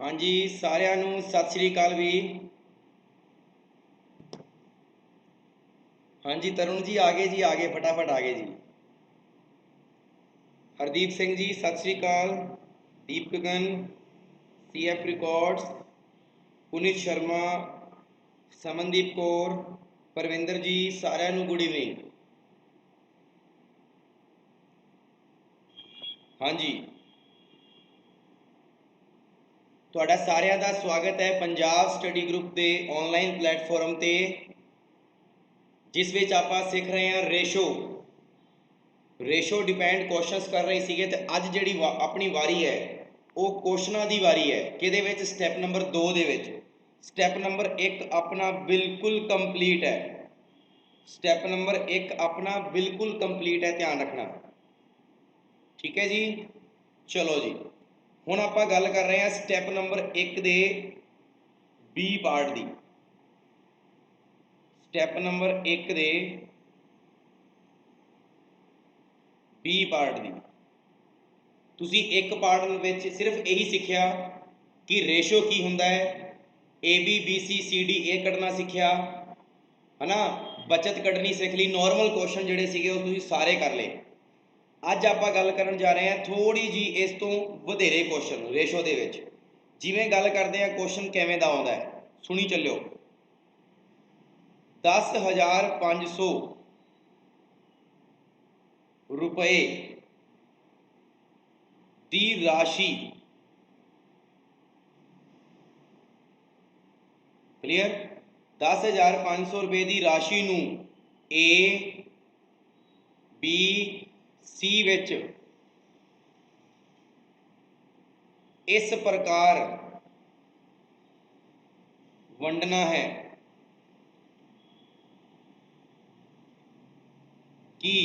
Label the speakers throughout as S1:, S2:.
S1: हाँ जी सारिਆਂ ਨੂੰ सत श्री अकाल भी। हाँ जी तरुण जी आगे जी आगे फटाफट आगे जी। हरदीप सिंह जी सत श्री अकाल। दीप गगन CF रिकॉर्ड्स पुनीत शर्मा समनदीप कौर परविंदर जी सारिਆਂ ਨੂੰ गुड इवनिंग। हाँ जी ਤੁਹਾਡਾ ਸਾਰਿਆਂ ਦਾ ਸਵਾਗਤ ਹੈ पंजाब स्टडी ग्रुप के ऑनलाइन प्लेटफॉर्म ते जिस विच आपां सीख रहे हैं रेशो डिपेंड क्वेश्चंस कर रहे सीगे ते अज जिहड़ी अपनी वारी है वो क्वेश्चनां दी वारी है किहदे विच स्टैप नंबर 2 दे विच। स्टैप नंबर 1 अपना बिल्कुल कंप्लीट है। स्टैप नंबर 1 अपना बिल्कुल कंप्लीट है, ध्यान रखना ठीक है जी। चलो जी हुण आपां गल कर रहे हैं स्टैप नंबर 1 दे बी पार्ट दी। स्टैप नंबर 1 दे बी पार्ट दी तुसी एक पार्ट विच सिर्फ यही सीखिया कि रेशो की हुंदा है, AB BC CD ए कढ़ना सीखिया है ना, बचत कढ़नी सीख ली, नॉर्मल क्वेश्चन जिहड़े सीगे वो तुसी सारे कर ले। अज आपां गल करन जा रहे हैं थोड़ी जी इस तो वधेरे क्वेश्चन रेशो दे विच। जिवें गल करदे हैं क्वेश्चन किवें दा आउंदा है सुनी चलियो। 10,500 रुपए दी राशि क्लीयर 10,500 रुपए दी राशि नूं A B C विच इस प्रकार वंडना है कि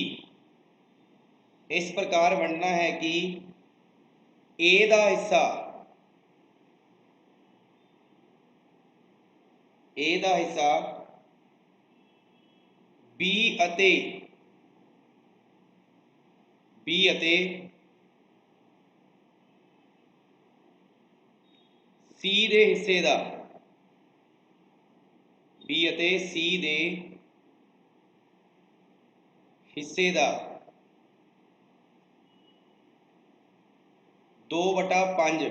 S1: इस प्रकार वंडना है कि A दा हिस्सा B अते C दे हिस्से दा B अते C दे हिस्से दा 2/5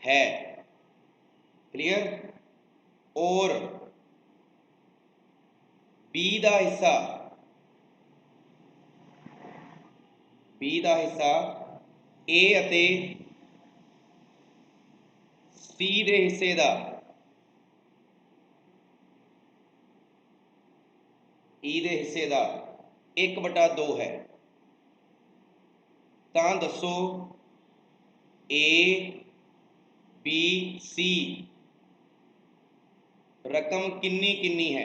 S1: है। क्लियर। और B दा हिस्सा A अते C दे हिस्से दा E दे हिस्से दा 1/2 है। तां दसो A B C रकम किन्नी किन्नी है,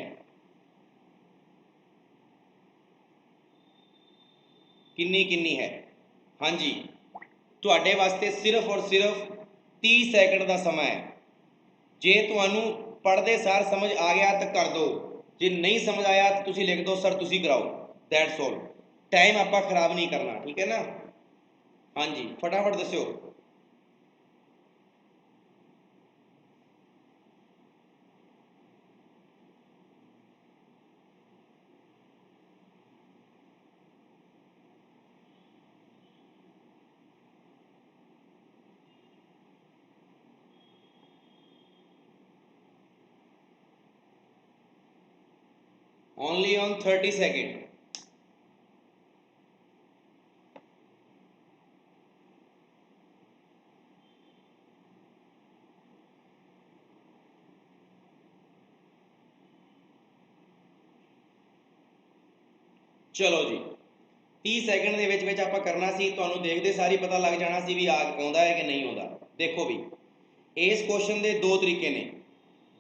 S1: किन्नी किन्नी है। हाँ जी तुहाडे वास्ते सिर्फ और सिर्फ 30 सैकंड का समय है। जे तुहानू पढ़ते सार समझ आ गया तो कर दो, जे नहीं समझ आया तो तुसी लिख दो सर तुसी कराओ, दैट्स ऑल। टाइम आपां खराब नहीं करना ठीक है ना। हाँ जी फटाफट दस्यो। Only on 30 second. चलो जी 30 सैकंड दे विच विच आपां करना सी, तुहानू देखदे सारी पता लग जाना सी भी आउंदा है कि नहीं आउंदा। देखो भी इस क्वेश्चन के 2 तरीके ने,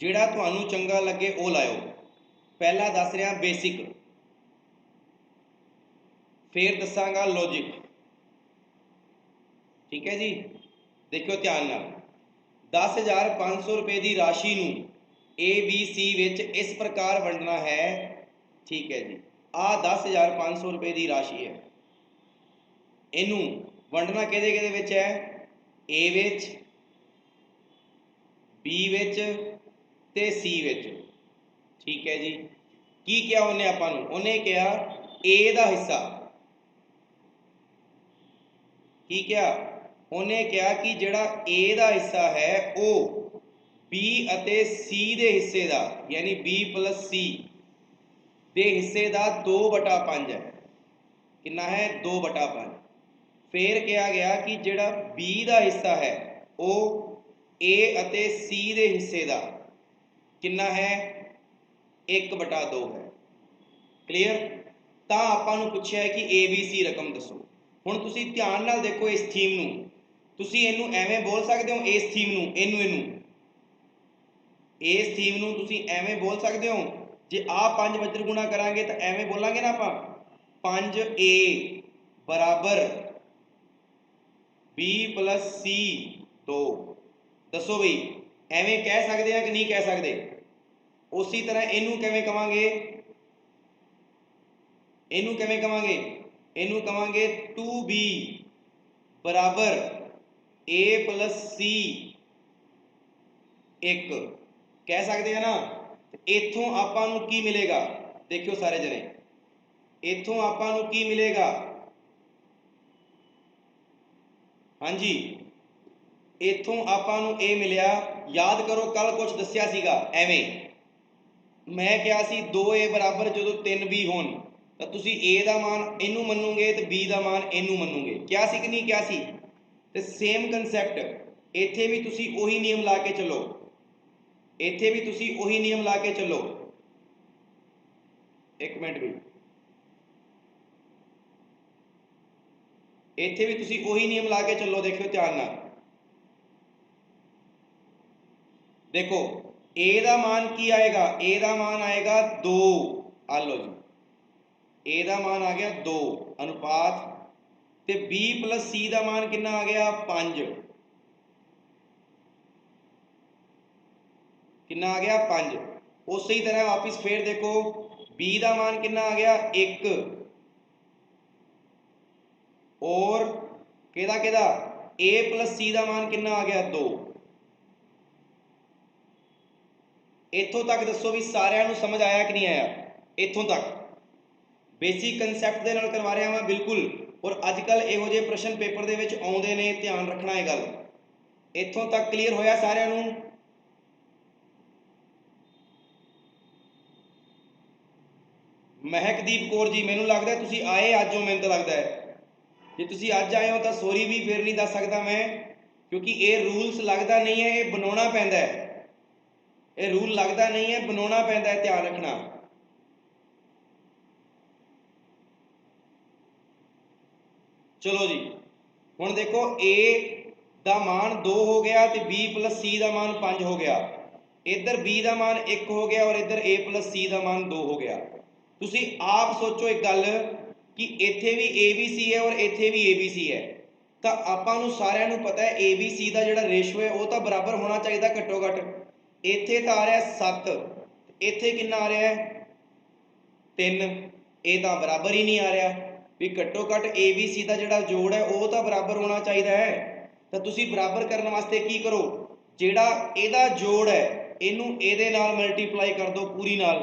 S1: जिहड़ा तुहानू चंगा लगे वो लाओ। पहला दस रहा बेसिक, फिर दसांगा लॉजिक ठीक है जी। देखो ध्यान नाल 10,500 रुपए की राशि नूं A B C विच इस प्रकार वंडना है ठीक है जी। आ 10,500 रुपए की राशि है, इनू वंडना किहदे किहदे विच है, A विच B ਵਿੱਚ ਤੇ C ਵਿੱਚ। ਠੀਕ ਹੈ ਜੀ। ਕੀ ਕਿਹਾ ਉਹਨੇ ਆਪਾਂ ਨੂੰ? ਉਹਨੇ ਕਿਹਾ A ਦਾ ਹਿੱਸਾ, ਕੀ ਕਿਹਾ ਉਹਨੇ? ਕਿਹਾ ਕਿ ਜਿਹੜਾ A ਦਾ ਹਿੱਸਾ ਹੈ ਉਹ B ਅਤੇ C ਦੇ ਹਿੱਸੇ ਦਾ, ਯਾਨੀ B + C ਦੇ ਹਿੱਸੇ ਦਾ 2/5 ਹੈ। ਕਿੰਨਾ ਹੈ? 2/5। ਫਿਰ ਕਿਹਾ ਗਿਆ ਕਿ ਜਿਹੜਾ B ਦਾ ਹਿੱਸਾ ਹੈ ਉਹ A ਅਤੇ C ਦੇ ਹਿੱਸੇ ਦਾ ਕਿੰਨਾ ਹੈ? 1/2 ਹੈ। ਕਲੀਅਰ? ਤਾਂ ਆਪਾਂ ਨੂੰ ਪੁੱਛਿਆ ਹੈ ਕਿ ABC ਰਕਮ ਦੱਸੋ। ਹੁਣ ਤੁਸੀਂ ਧਿਆਨ ਨਾਲ ਦੇਖੋ ਇਸ ਥੀਮ ਨੂੰ। ਤੁਸੀਂ ਇਹਨੂੰ ਐਵੇਂ ਬੋਲ ਸਕਦੇ ਹੋ, ਇਸ ਥੀਮ ਨੂੰ, ਇਸ ਥੀਮ ਨੂੰ ਤੁਸੀਂ ਐਵੇਂ ਬੋਲ ਸਕਦੇ ਹੋ। ਜੇ ਆਹ 5 ਵਜਰ ਗੁਣਾ ਕਰਾਂਗੇ ਤਾਂ ਐਵੇਂ ਬੋਲਾਂਗੇ ਨਾ ਆਪਾਂ, 5A ਬਰਾਬਰ B + C 2। ਦੱਸੋ ਬਈ ਐਵੇਂ ਕਹਿ ਸਕਦੇ ਆ ਕਿ ਨਹੀਂ ਕਹਿ ਸਕਦੇ? ਉਸੇ ਤਰ੍ਹਾਂ ਇਹਨੂੰ ਕਿਵੇਂ ਕਵਾਂਗੇ? ਇਹਨੂੰ ਕਿਵੇਂ ਕਵਾਂਗੇ? ਇਹਨੂੰ ਕਵਾਂਗੇ 2B ਬਰਾਬਰ A + C 1। ਕਹਿ ਸਕਦੇ ਆ ਨਾ? ਇੱਥੋਂ ਆਪਾਂ ਨੂੰ ਕੀ ਮਿਲੇਗਾ? ਦੇਖਿਓ ਸਾਰੇ ਜਣੇ, ਇੱਥੋਂ ਆਪਾਂ ਨੂੰ ਕੀ ਮਿਲੇਗਾ? ਹਾਂਜੀ, ਇੱਥੋਂ ਆਪਾਂ ਨੂੰ ਇਹ ਮਿਲਿਆ। ਯਾਦ ਕਰੋ ਕੱਲ ਕੁਝ ਦੱਸਿਆ ਸੀਗਾ ਐਵੇਂ, ਮੈਂ ਕਿਹਾ ਸੀ 2A ਬਰਾਬਰ ਜਦੋਂ 3B ਹੋਣ ਤਾਂ ਤੁਸੀਂ A ਦਾ ਮਾਨ ਇਹਨੂੰ ਮੰਨੋਗੇ ਤੇ B ਦਾ ਮਾਨ ਇਹਨੂੰ ਮੰਨੋਗੇ। ਕਿਹਾ ਸੀ ਕਿ ਨਹੀਂ ਕਿਹਾ ਸੀ? ਤੇ ਸੇਮ ਕਨਸੈਪਟ ਇੱਥੇ ਵੀ ਤੁਸੀਂ ਉਹੀ ਨਿਯਮ ਲਾ ਕੇ ਚੱਲੋ, ਇੱਥੇ ਵੀ ਤੁਸੀਂ ਉਹੀ ਨਿਯਮ ਲਾ ਕੇ ਚੱਲੋ। ਇੱਕ ਮਿੰਟ ਵੀ, ਇੱਥੇ ਵੀ ਤੁਸੀਂ ਉਹੀ ਨਿਯਮ ਲਾ ਕੇ ਚੱਲੋ। ਦੇਖਿਓ ਧਿਆਨ ਨਾਲ, ਦੇਖੋ A ਦਾ ਮਾਨ ਕੀ ਆਏਗਾ? A ਦਾ ਮਾਨ ਆਏਗਾ 2। ਆ ਲਓ ਜੀ, A ਦਾ ਮਾਨ ਆ ਗਿਆ 2 ਅਨੁਪਾਤ, ਤੇ B + C ਦਾ ਮਾਨ ਕਿੰਨਾ ਆ ਗਿਆ? 5। ਕਿੰਨਾ ਆ ਗਿਆ? 5। ਉਸੇ ਹੀ ਤਰ੍ਹਾਂ ਵਾਪਿਸ ਫੇਰ ਦੇਖੋ, B ਦਾ ਮਾਨ ਕਿੰਨਾ ਆ ਗਿਆ? 1 ਔਰ ਕਿਹਦਾ A + C ਦਾ ਮਾਨ ਕਿੰਨਾ ਆ ਗਿਆ? 2। ਇੱਥੋਂ ਤੱਕ ਦੱਸੋ ਵੀ ਸਾਰਿਆਂ ਨੂੰ ਸਮਝ ਆਇਆ ਕਿ ਨਹੀਂ ਆਇਆ? ਇੱਥੋਂ ਤੱਕ ਬੇਸਿਕ ਕਨਸੈਪਟ ਦੇ ਨਾਲ ਕਰਵਾ ਰਿਹਾ ਹਾਂ ਬਿਲਕੁਲ। ਔਰ ਅੱਜ ਕੱਲ ਇਹੋ ਜਿਹੇ ਪ੍ਰਸ਼ਨ ਪੇਪਰ ਦੇ ਵਿੱਚ ਆਉਂਦੇ ਨੇ, ਧਿਆਨ ਰੱਖਣਾ ਇਹ ਗੱਲ। ਇੱਥੋਂ ਤੱਕ ਕਲੀਅਰ ਹੋਇਆ ਸਾਰਿਆਂ ਨੂੰ? ਮਹਿਕਦੀਪ ਕੌਰ ਜੀ, ਮੈਨੂੰ ਲੱਗਦਾ ਤੁਸੀਂ ਆਏ ਅੱਜ ਹੋ, ਮੈਨੂੰ ਤਾਂ ਲੱਗਦਾ ਹੈ। ਜੇ ਤੁਸੀਂ ਅੱਜ ਆਏ ਹੋ ਤਾਂ ਸੌਰੀ ਵੀ ਫਿਰ ਨਹੀਂ ਦੱਸ ਸਕਦਾ ਮੈਂ, ਕਿਉਂਕਿ ਇਹ ਰੂਲਸ ਲੱਗਦਾ ਨਹੀਂ ਹੈ, ਇਹ ਬਣਾਉਣਾ ਪੈਂਦਾ ਹੈ। ਇਹ ਰੂਲ ਲੱਗਦਾ ਨਹੀਂ ਹੈ, ਬਣਾਉਣਾ ਪੈਂਦਾ ਹੈ, ਧਿਆਨ ਰੱਖਣਾ। ਚਲੋ ਜੀ, ਹੁਣ ਦੇਖੋ A ਦਾ ਮਾਨ 2 ਹੋ ਗਿਆ ਤੇ B + C ਦਾ ਮਾਨ 5 ਹੋ ਗਿਆ। ਇੱਧਰ B ਦਾ ਮਾਨ 1 ਹੋ ਗਿਆ ਔਰ ਇੱਧਰ A + C ਦਾ ਮਾਨ 2 ਹੋ ਗਿਆ। ਤੁਸੀਂ ਆਪ ਸੋਚੋ ਇੱਕ ਗੱਲ ਕਿ ਇੱਥੇ ਵੀ ABC ਹੈ ਔਰ ਇੱਥੇ ਵੀ ABC ਹੈ, ਤਾਂ ਆਪਾਂ ਨੂੰ ਸਾਰਿਆਂ ਨੂੰ ਪਤਾ ਹੈ ABC ਦਾ ਜਿਹੜਾ ਰੇਸ਼ੋ ਹੈ ਉਹ ਤਾਂ ਬਰਾਬਰ ਹੋਣਾ ਚਾਹੀਦਾ ਘੱਟੋ ਘੱਟ। ਇੱਥੇ ਤਾਂ ਆ ਰਿਹਾ 7, ਇੱਥੇ ਕਿੰਨਾ ਆ ਰਿਹਾ ਹੈ? 3। ਇਹ ਤਾਂ ਬਰਾਬਰ ਹੀ ਨਹੀਂ ਆ ਰਿਹਾ ਵੀ ਘੱਟੋ ਘੱਟ ABC ਦਾ ਜਿਹੜਾ ਜੋੜ ਹੈ ਉਹ ਤਾਂ ਬਰਾਬਰ ਹੋਣਾ ਚਾਹੀਦਾ ਹੈ। ਤਾਂ ਤੁਸੀਂ ਬਰਾਬਰ ਕਰਨ ਵਾਸਤੇ ਕੀ ਕਰੋ? ਜਿਹੜਾ ਇਹਦਾ ਜੋੜ ਹੈ ਇਹਨੂੰ ਇਹਦੇ ਨਾਲ ਮਲਟੀਪਲਾਈ ਕਰ ਦਿਓ ਪੂਰੀ ਨਾਲ,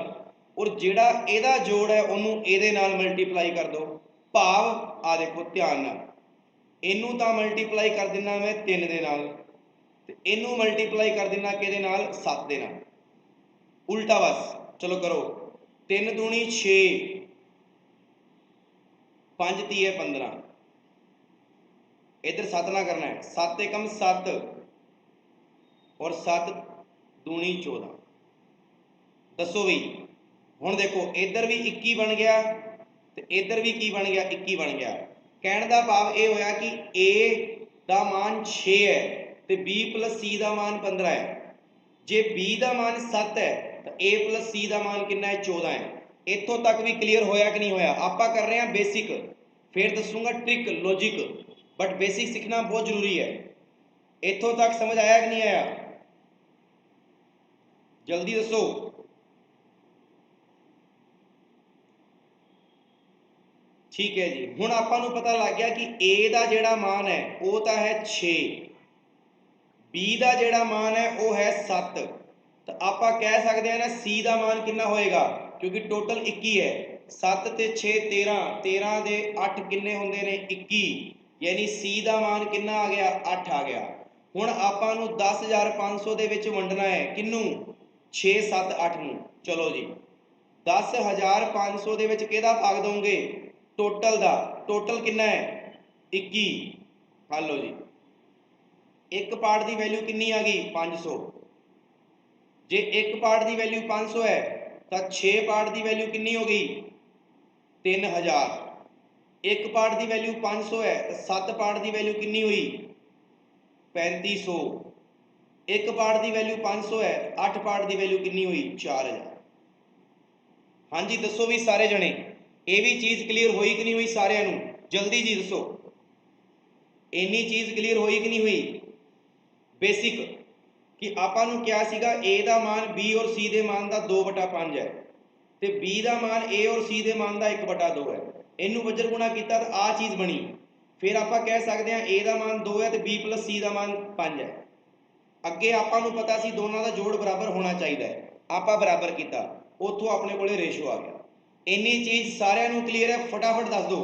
S1: ਔਰ ਜਿਹੜਾ ਇਹਦਾ ਜੋੜ ਹੈ ਉਹਨੂੰ ਇਹਦੇ ਨਾਲ ਮਲਟੀਪਲਾਈ ਕਰ ਦਿਓ। ਭਾਵ ਆ ਦੇਖੋ ਧਿਆਨ ਨਾਲ, ਇਹਨੂੰ ਤਾਂ ਮਲਟੀਪਲਾਈ ਕਰ ਦਿੰਦਾ ਮੈਂ 3 ਦੇ ਨਾਲ, ਤੇ ਇਹਨੂੰ ਮਲਟੀਪਲਾਈ ਕਰ ਦਿੰਦਾ ਕਿਹਦੇ ਨਾਲ? 7 ਦੇ ਨਾਲ। ਉਲਟਾ ਬਸ ਚਲੋ ਕਰੋ। 3 ਦੂਣੀ 6, 5 ਤੀਏ 15, इधर 7 ना करना है, 7 एकम 7 और 7 दूनी 14। दसो भी हुण देखो इधर भी 21 बन गया तो इधर भी की बन गया? 21 बन गया। कहने का भाव ये होया कि A का मान 6 है तो B + C का मान 15 है। जे B का मान 7 है तो A + C का मान कितना है? 14 है। इत्थों तक भी क्लीयर होया कि नहीं होया? आपां कर रहे हैं बेसिक, फिर दसूंगा ट्रिक लॉजिक, बट बेसिक सीखना बहुत जरूरी है। इत्थों तक समझ आया कि नहीं आया? जल्दी दसो। ठीक है जी, हुण आपां नूं पता लग गया कि A का जिहड़ा मान है वो तो है 6, B ਦਾ ਜਿਹੜਾ मान है वो है 7, तो आप कह सकते हैं ना C का मान कितना होएगा, क्योंकि टोटल 21 है, 7 ते 6 13, 13 दे 8 किन्ने होंदे ने 21, यानी C का मान कितना आ गया 8 आ गया। हुण आपां नूं 10,500 दे विच वंडना है किनू 6 7 8 नूं। चलो जी 10,500 दे विच किहदा भाग दोगे टोटल दा, टोटल कितना है 21। हल लो जी एक पार्ट की वैल्यू कितनी आ गई 500, जे एक पार्ट की वैल्यू 500 है तो 6 पार्ट की वैल्यू कितनी हो गई 3000, एक पार्ट की वैल्यू 500 है तो 7 पार्ट की वैल्यू कितनी हुई 3500, एक पार्ट की वैल्यू 500 है 8 पार्ट की वैल्यू कितनी हुई 4000। हाँ जी दसो भी सारे जने ये भी चीज़ क्लीयर हुई कि नहीं हुई सारिਆਂ ਨੂੰ जल्दी जी दसो, इन्नी चीज़ क्लीयर हुई कि नहीं हुई। बेसिक कि आपां नूं क्या सीगा ए का मान बी और सी के मान का 2/5 है, तो बी का मान ए और सी के मान का 1/2 है, इनू वजर गुणा किया तो आ चीज़ बनी। फिर आप कह सकते हैं ए का मान 2 है तो बी प्लस सी का मान 5 है। अगे आपां नूं पता सी दोनों का जोड़ बराबर होना चाहिए, आप बराबर किया, उतों अपने को रेशो आ गया। इन्नी चीज़ सारिਆਂ नूं क्लीयर है, फटाफट दस दो।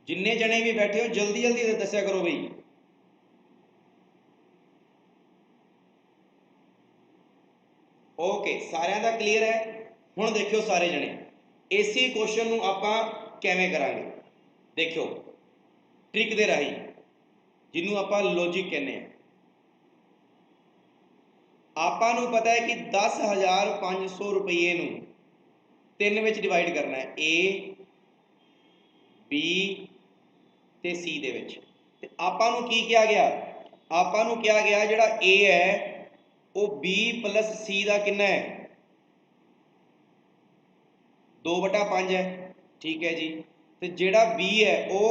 S1: जिन्ने जने भी बैठे हो जल्दी जल्दी दस्या करो बई। ओके सारिਆਂ का क्लीयर है। हुण देखियो सारे जने इसी क्वेश्चन नूं आपां किवें करांगे, देखियो ट्रिक दे राही जिन्हों आपां लॉजिक कहने हैं। आपां नूं पता है कि 10,500 रुपये नूं 3 विच डिवाइड करना है, ए बी ते सी दे विच। ते आपां नूं की किया गया, आपां नूं किया गया जिहड़ा ए है वो बी प्लस सी का कितना है 2/5 है, ठीक है जी। तो जिहड़ा बी है वो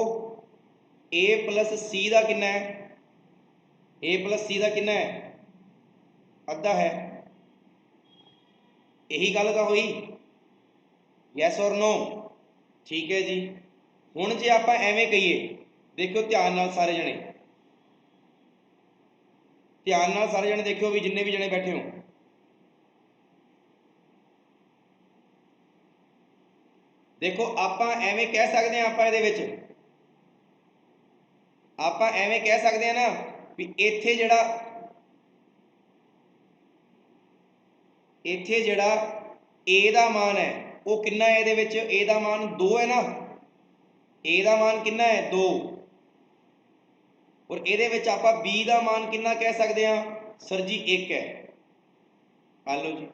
S1: ए प्लस सी का कितना है, ए प्लस सी का कितना है अद्धा है। यही गल तो हुई, यस और नो, ठीक है जी। हुण जे आपां एवें कहिए, देखियो ध्यान नाल सारे जने, ध्यान नाल सारे जने देखियो भी जिन्ने भी जने बैठे हो। देखो आपां एवें कह सकते हैं, आपां इहदे विच आपां एवें कह सकते हैं ना भी इत्थे जिहड़ा इत्थे जिहड़ा ए का मान है वो कितना है, इहदे विच ए का मान 2 है ना, ए का मान कितना है 2, और इहदे विच आपां बी का मान कितना कह सकते हैं सर जी 1 है। हाँ लो जी,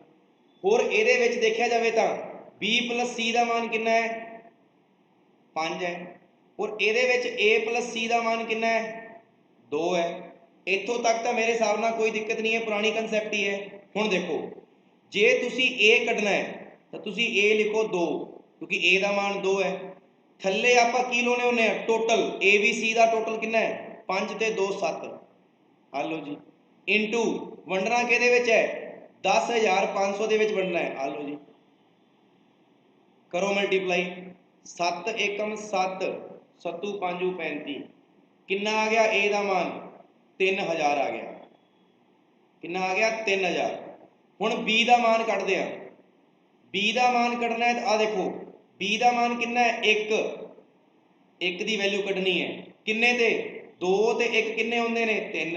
S1: होर इहदे विच देखिया जाए तो बी प्लस सी का मान कितना है 5 है, और इहदे विच ए प्लस सी का मान कितना है 2 है। इत्थों तक तो मेरे हिसाब नाल कोई दिक्कत नहीं है, पुरानी कंसैप्ट ही है। हुण देखो जे तुसी ए कढना है तो तुसी ए लिखो 2, क्योंकि ए का मान 2 है। थल्ले आपां की लाउने हुन्ने आ टोटल, ए बी सी का टोटल कितना है 5 ते 2 7। हाँ लो जी, इंटू वंडना किहदे विच है 10,500 दे विच वंडना है। हाँ लो जी, करो मल्टीप्लाई, 7 एकम 7 सत्तू 5 35, कितना आ गया ए का मान 3000 आ गया, कितना आ गया 3000। हुण बी का मान कढ़दे आ, बी का मान कढ़ना है तो आ देखो बी का मान कितना है 1, 1 की वैल्यू कढ़नी है किन्ने ते 2 ते 1 किन्ने होंदे ने 3,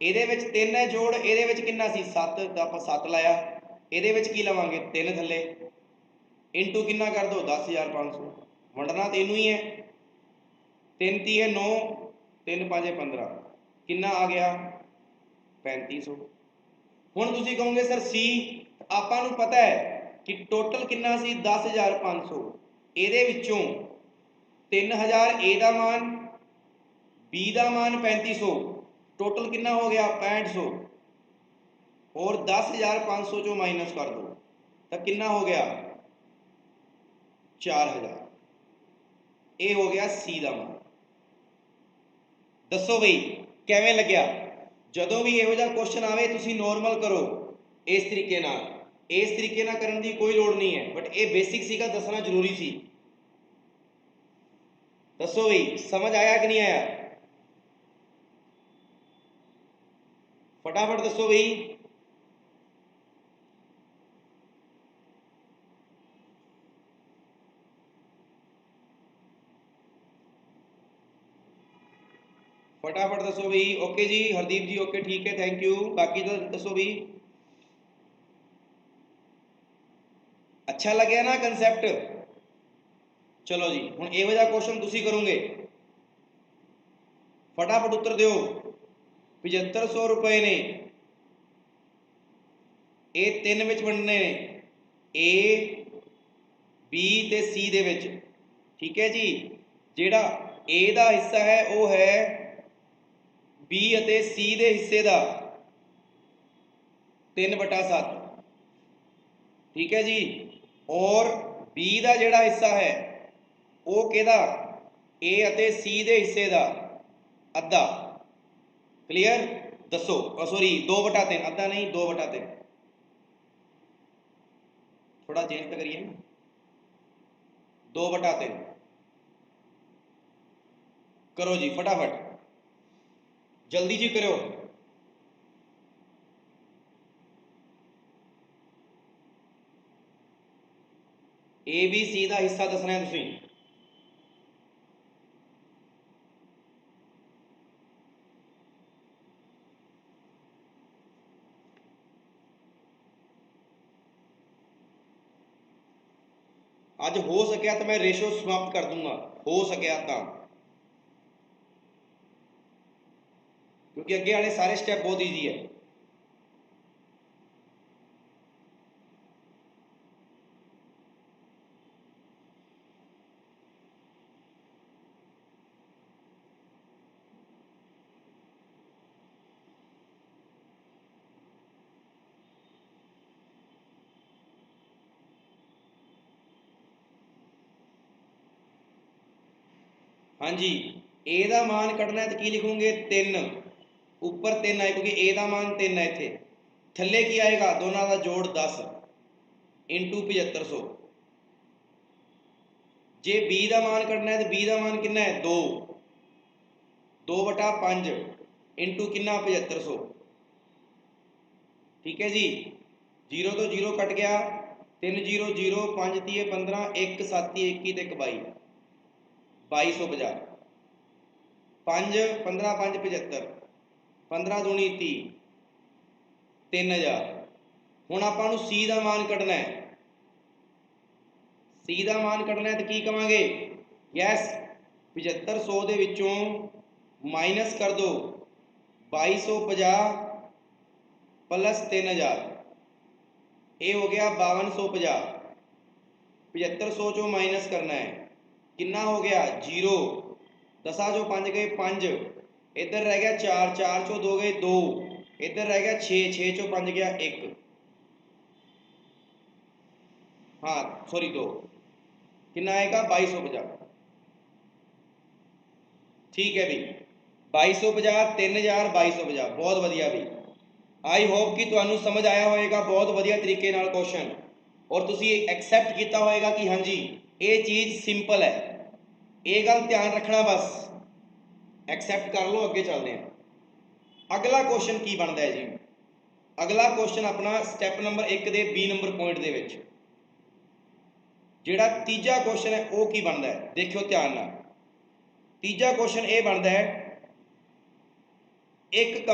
S1: इहदे विच 3 है जोड़, इहदे विच कितना सी 7 तो आपां 7 लाया, इहदे विच की लवांगे 3 थल्ले, इंटू कितना कर दो 10,500, वंडना तो इनू ही है, 3 तीह 9, 3 5 15, कितना आ गया 3500। हुण तुसीं कहोगे सर सी, आपां नूं पता है कि टोटल कितना सी 10,500, इहदे विचों 3000 ए का मान, बी का मान 3500, टोटल कितना हो गया 6500, और 10,500 चो माइनस कर दो तो कितना हो गया 4000। ये हो गया सी का मान। दसो बई किवें लग्या। जदों भी इहो जिहा क्वेश्चन आवे तुसीं नॉर्मल करो इस तरीके नाल, इस तरीके ना करने की कोई लोड़ नहीं है, बट ये बेसिक सीगा दसना जरूरी सी। दसो भाई समझ आया कि नहीं आया, फटाफट दसो भाई। फटाफट दसो भाई। ओके जी हरदीप जी, ओके ठीक है, थैंक यू। बाकी तो दसो भाई, अच्छा लगे ना कंसैप्ट। चलो जी हुण इहो जिहा क्वेश्चन तुसी करोगे, फटाफट उत्तर दिओ। 7500 रुपए ने, ये तीन विच वंडने ने, ए बी ते सी दे विच, ठीक है जी। जिहड़ा ए दा हिस्सा है वो है बी अते सी दे हिस्से दा 3/7, ठीक है जी। और बी दा जिहड़ा हिस्सा है वो किहदा, ए अते सी दे हिस्से दा अद्धा। क्लियर, दसो सॉरी 2/3, अद्धा नहीं 2/3, थोड़ा चेंज तो करिए ना, 2/3 करो जी फटाफट, जल्दी जी करो। ए बी सी का हिस्सा दसना है तुसीं। अज हो सकिया तो मैं रेशो समाप्त कर दूंगा, हो सकिया तो, क्योंकि अगे वाले सारे स्टेप बहुत ईजी है। हाँ जी, ए का मान कढ़ना है तो की लिखोगे 3, उपर 3 आए क्योंकि ए का मान 3 है, इतने थले की आएगा दोनों का जोड़ 10 इंटू 7500। जे बी का मान कढ़ना है तो बी का मान कितना है 2, 2/5 इंटू कितना 7500, ठीक है जी। 0 तो 0 कट गया, 3 0 0, 5 3 15, 1 7 21 ते 22, 2250, 5 15 5 75, 15 दूनी 30, 3000। हुण आपां नूं सी का मान कढ़ना है, सी का मान कढ़ना है तो की कवांगे, यस 7500 दे विचों माइनस कर दो 2250 प्लस 3000, ये हो गया 5250। 7500 चो माइनस करना है, कितना हो गया 0, 10 चो 5 गए 5, इधर रह गया 4, 4 चो 2 गए 2, इधर रह गया 6, 6 चो 5 गया 1, हाँ सॉरी 2, कितना आएगा 2250, ठीक है भाई 2250, 3000, 2250, बहुत वधिया भी। आई होप कि तुहानू समझ आया होएगा बहुत वधिया तरीके नाल क्वेश्चन, और तुसी एक्सैप्ट किया होएगा कि हाँ जी ये चीज़ सिंपल है, ये गल ध्यान रखना बस, एक्सैप्ट कर लो। अगे चलते हैं, अगला क्वेश्चन की बनता है जी। अगला क्वेश्चन अपना स्टैप नंबर 1 के बी नंबर पॉइंट के विच जिहड़ा तीजा क्वेश्चन है वो की बनता है, देखियो ध्यान नाल। तीजा क्वेश्चन ये बनता है, एक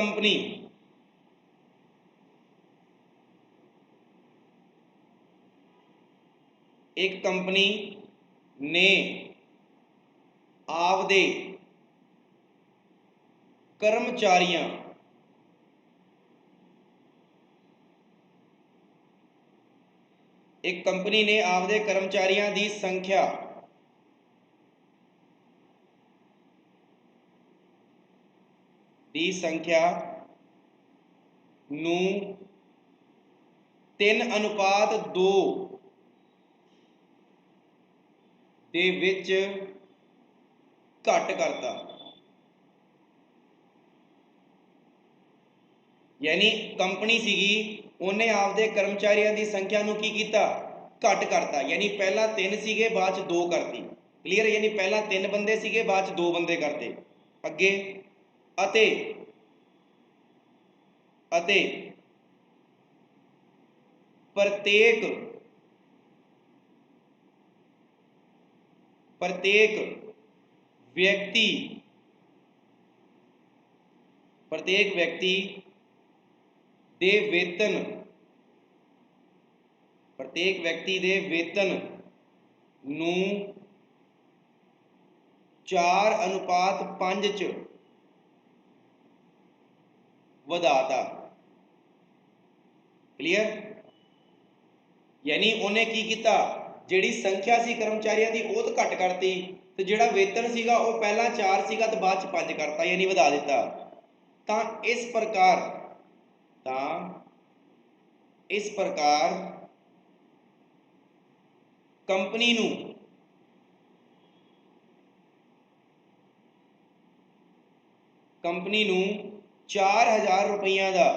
S1: कंपनी ने आपदे कर्मचारियों एक कंपनी ने आपदे कर्मचारियों की संख्या नू 3:2 दे विच घट करता, यानी कंपनी सीगी ਉਹਨੇ ਆਪਦੇ ਕਰਮਚਾਰੀਆਂ ਦੀ ਸੰਖਿਆ ਨੂੰ ਕੀ ਕੀਤਾ, ਘੱਟ ਕਰਤਾ। ਯਾਨੀ ਪਹਿਲਾਂ 3 ਸੀਗੇ, ਬਾਅਦ 'ਚ 2 ਕਰਤੀ। ਕਲੀਅਰ? ਯਾਨੀ ਪਹਿਲਾਂ 3 ਬੰਦੇ ਸੀਗੇ, ਬਾਅਦ 'ਚ 2 ਬੰਦੇ ਕਰਤੇ। ਅੱਗੇ ਅਤੇ ਪ੍ਰਤੇਕ ਵਿਅਕਤੀ ਦੇ ਵੇਤਨ ਨੂੰ 4:5 'ਚ ਵਧਾਤਾ। ਕਲੀਅਰ? ਯਾਨੀ ਉਹਨੇ ਕੀ ਕੀਤਾ, ਜਿਹੜੀ ਸੰਖਿਆ ਸੀ ਕਰਮਚਾਰੀਆਂ ਦੀ ਉਹ ਤਾਂ ਘੱਟ ਕਰਤੀ, ਤੇ ਜਿਹੜਾ ਵੇਤਨ ਸੀਗਾ ਉਹ ਪਹਿਲਾਂ 4 ਸੀਗਾ ਤੇ ਬਾਅਦ 'ਚ 5 ਕਰਤਾ, ਯਾਨੀ ਵਧਾ ਦਿੱਤਾ। ਤਾਂ ਇਸ ਪ੍ਰਕਾਰ ਕੰਪਨੀ ਨੂੰ ₹4000 ਦਾ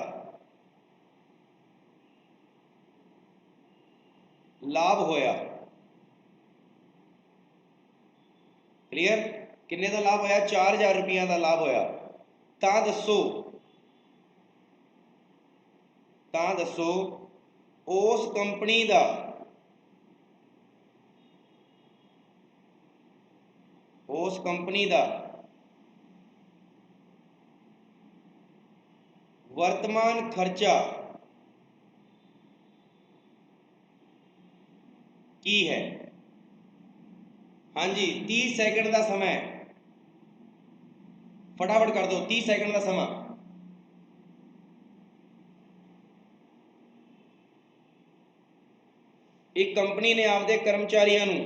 S1: ਲਾਭ ਹੋਇਆ। ਕਲੀਅਰ? ਕਿੰਨੇ ਦਾ ਲਾਭ ਹੋਇਆ? ₹4000 ਦਾ ਲਾਭ ਹੋਇਆ। ਤਾਂ ਦੱਸੋ ਉਸ ਕੰਪਨੀ ਦਾ ਵਰਤਮਾਨ ਖਰਚਾ ਕੀ ਹੈ? ਹਾਂਜੀ, 30 ਸੈਕਿੰਡ ਦਾ ਸਮਾਂ ਹੈ, फटाफट कर दो। 30 सेकंड का समा। एक कंपनी ने आपदे कर्मचारियों नूं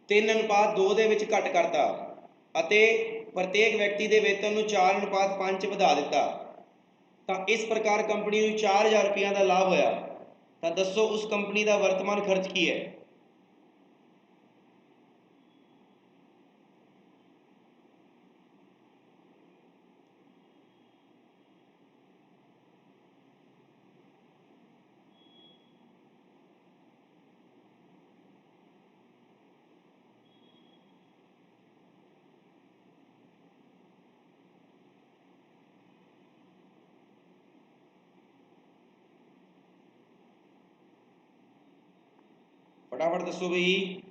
S1: 3:2 ਦੇ ਵਿੱਚ ਘੱਟ ਕਰਤਾ ਅਤੇ प्रत्येक व्यक्ति ਦੇ वेतन ਨੂੰ 4:5 ਚ ਵਧਾ ਦਿੱਤਾ। ਤਾਂ ਇਸ ਪ੍ਰਕਾਰ कंपनी ਨੂੰ ₹4000 ਦਾ ਲਾਭ ਹੋਇਆ। ਤਾਂ ਦੱਸੋ ਉਸ कंपनी ਦਾ वर्तमान खर्च ਕੀ है? फटाफट दसो भाई।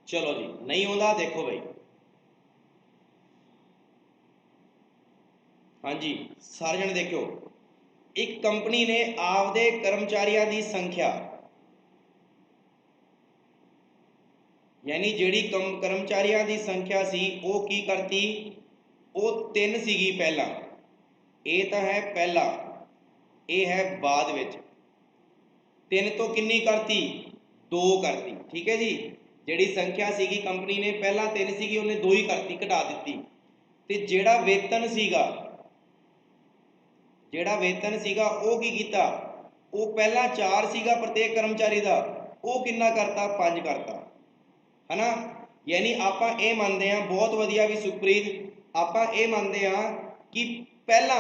S1: चलो जी, नहीं आता देखो भाई। हाँ जी, सारे जने देखो। एक कंपनी ने आपदे कर्मचारियों की संख्या यानी जिहड़ी कर्मचारियों की संख्या सी वो की करती, वो 3 सीगी पहला, ये तो है पहला, ये है बाद विच। 3 तो कितनी करती? 2 करती। ठीक है जी, जिहड़ी संख्या सीगी कंपनी ने पहला 3 सीगी, उन्हें 2 ही करती, घटा दी। ते जिहड़ा वेतन सीगा वो की कीता, वो पहला 4 सीगा प्रत्येक कर्मचारी का, वो कितना करता? 5 करता, है ना। यानी आपां ये मानते हैं, बहुत वधिया भी सुखप्रीत, आपां ये मानते हैं कि पहला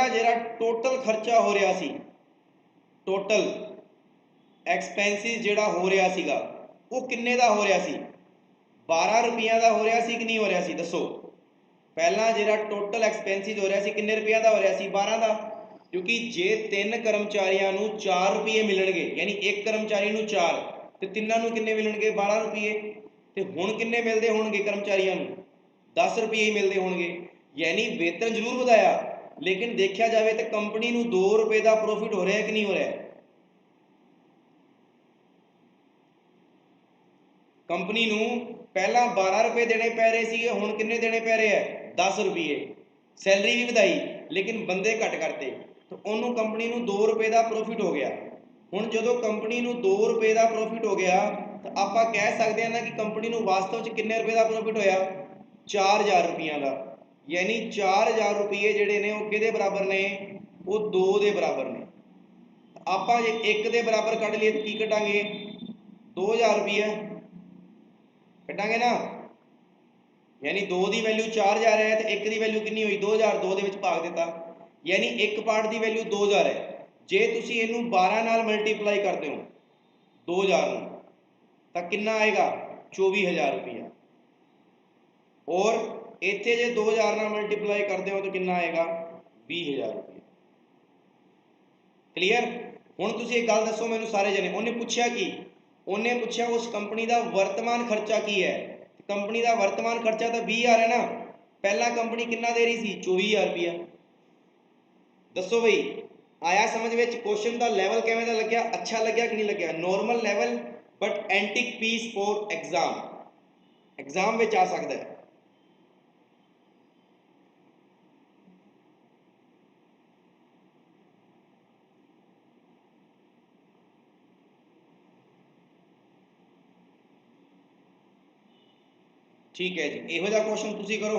S1: जिहड़ा टोटल खर्चा हो रहा सी, टोटल एक्सपेंसिस जिहड़ा हो रहा सीगा, वो किन्ने दा हो रहा सी? ₹12 का हो रहा सी कि नहीं हो रहा सी? दसो। पहला जिहड़ा टोटल एक्सपेंसिस हो रहा सी किन्ने रुपया का हो रहा सी? 12 का। क्योंकि जे 3 कर्मचारियों नूं ₹4 मिलणगे, यानी एक कर्मचारी नूं 4 ते तिन्नां नूं किन्ने मिलणगे? ₹12। ते हुण किन्ने मिलदे होणगे कर्मचारियों नूं? ₹10 ही मिलदे होणगे। यानी वेतन जरूर वधाया, लेकिन देखा जाए तो कंपनी नूं ₹2 का प्रॉफिट हो रहा है कि नहीं हो रहा है? कंपनी नूं पहला ₹12 देने पै रहे थे, हुण किन्ने देने पै रहे हैं? ₹10। सैलरी भी वधाई लेकिन बंदे घट करते, तो उन्होंने कंपनी नूं ₹2 का प्रॉफिट हो गया। हुण जदों कंपनी नूं ₹2 का प्रॉफिट हो गया, तो आपां कह सकते हैं ना कि कंपनी नूं वास्तव च किन्ने रुपए का प्रॉफिट होया? ₹4000 का। यानी ₹4000 जिहड़े ने वो किहदे बराबर ने? वो 2 के बराबर ने। आपां जे 1 के बराबर कढ लईए तो की कटांगे? ₹2000। ਕੱਢਾਂਗੇ ਨਾ, यानी 2 की वैल्यू 4000 है तो 1 की वैल्यू कितनी हुई 2000, 2 ਦੇ ਵਿੱਚ ਭਾਗ ਦਿੱਤਾ, यानी एक पार्ट की वैल्यू 2000 है। जे तुसी इनू 12 नाल मल्टीप्लाई करते हो 2000 ਨੂੰ ਤਾਂ कितना आएगा 24000 रुपया, और इत्थे जे 2000 नाल मल्टीप्लाई करते हो तो कितना आएगा 20000 रुपया। क्लीयर। हुण तुसी एक गल दसो मैनू सारे जने, उन्हें पूछा कि उन्हें पूछा उस कंपनी का वर्तमान खर्चा की है, कंपनी का वर्तमान खर्चा तो 20000 है ना, पहला कंपनी कितना दे रही थी 24000 रुपया। दसो भाई आया समझ में, क्वेश्चन का लैवल किवें दा लग्या, अच्छा लग्या कि नहीं लग्या, normal level but antique piece for exam, exam में आ सकता है। ठीक है जी, इहो जिहा क्वेश्चन तुसी करो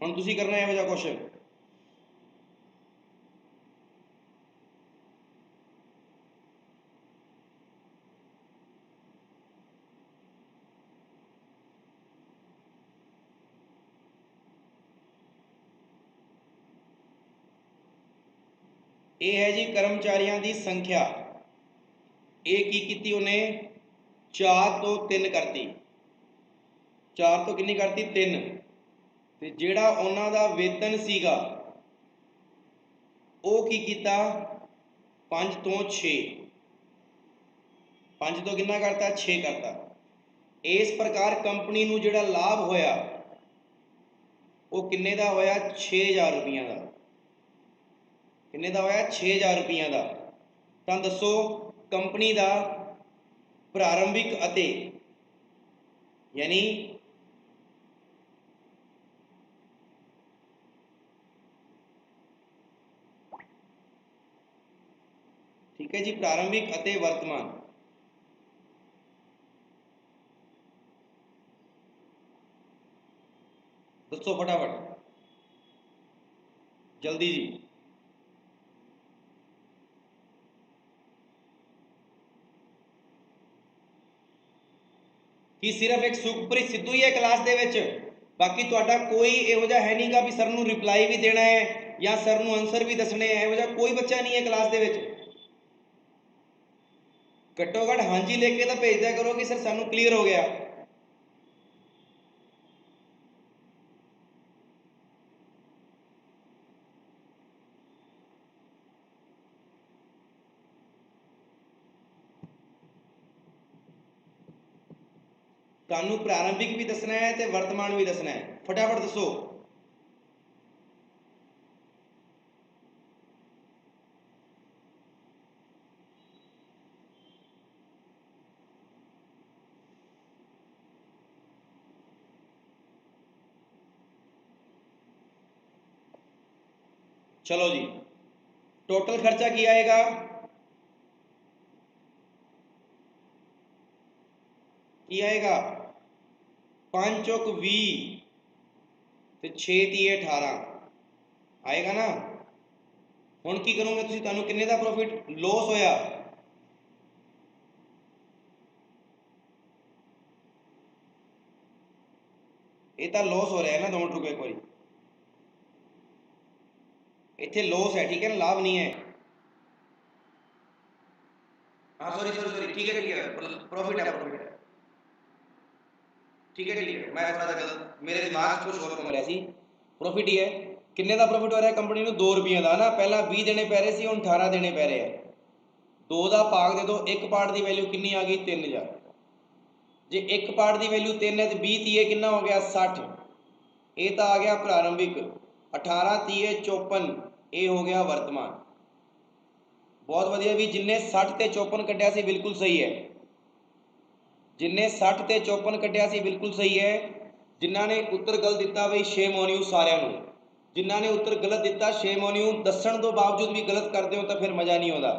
S1: हुण तुसी करना इहो जिहा क्वेश्चन। ये है जी कर्मचारियों की संख्या, ये की कीती उन्हें 4 तो 3 करती, 4 तो कितनी करती 3, ते जिहड़ा उन्हां दा वेतन सीगा वो की कीता 5 तो 6, 5 तो कितना करता 6 करता। इस प्रकार कंपनी नूं जिहड़ा लाभ होया वो किन्ने दा होया 6000 रुपया का, किन्ने दा होया 6000 रुपया का। तो दसो कंपनी का प्रारंभिक अते यानी ठीक है जी, प्रारंभिक अते वर्तमान, दसो फटाफट जल्दी जी। कि सिर्फ एक सुखप्रीत सिद्धू ही है क्लास दे विच, बाकी तुहाडा कोई इहो जिहा है नहीं गा भी सर नूं रिप्लाई भी देना है या सर नूं आंसर भी दसने हैं, इहो जिहा कोई बच्चा नहीं है क्लास दे विच। घट्टो घट हाँ जी लिख के तो भेज दिया करो कि सर सानू क्लीयर हो गया। तुहानू प्रारंभिक भी दसना है तो वर्तमान भी दसना है, फटाफट दसो। चलो जी, टोटल खर्चा क्या आएगा, की आएगा 5 चौक 20 तो 6 तीए 18 आएगा ना। हुण की करोगे तुसीं, तुहानू किन्ने दा प्रॉफिट लॉस होया, ये तो लॉस हो रहा है ना, 2 मिनट रुको एक बारी, इत्थे लॉस है ठीक है ना, लाभ नहीं है। हाँ सॉरी सॉरी सॉरी, ठीक है प्रॉफिट है प्रॉफिट है, ठीक है मैं थोड़ा सा गलत, मेरे दिमाग च कुछ और घूम रहा सी। प्रॉफिट ही है, किन्ने का प्रॉफिट हो रहा है कंपनी नूं 2 रुपये का ना, पहला 20 देने पै रहे सी, हुण 18 देने पै रहे हैं। 2 का भाग दे दो, एक पार्ट की वैल्यू कितनी आ गई 3000, जे एक पार्ट की वैल्यू 3 है तो 20 तीए कितना हो गया 60, ये तो आ गया प्रारंभिक, 18 तीए 54, ये हो गया वर्तमान। बहुत वधिया भी, जिन्हें 60 ते 54 कटिया सी बिल्कुल सही है, जिन्हें 60 ते 54 कटिया सी बिल्कुल सही है। जिन्हों ने उत्तर गलत दिता बई शेम ऑन यू सारिਆਂ ਨੂੰ, जिन्हों ने उत्तर गलत दिता शेम ऑन यू, दसन तो बावजूद भी गलत करते हो तो फिर मज़ा नहीं आता।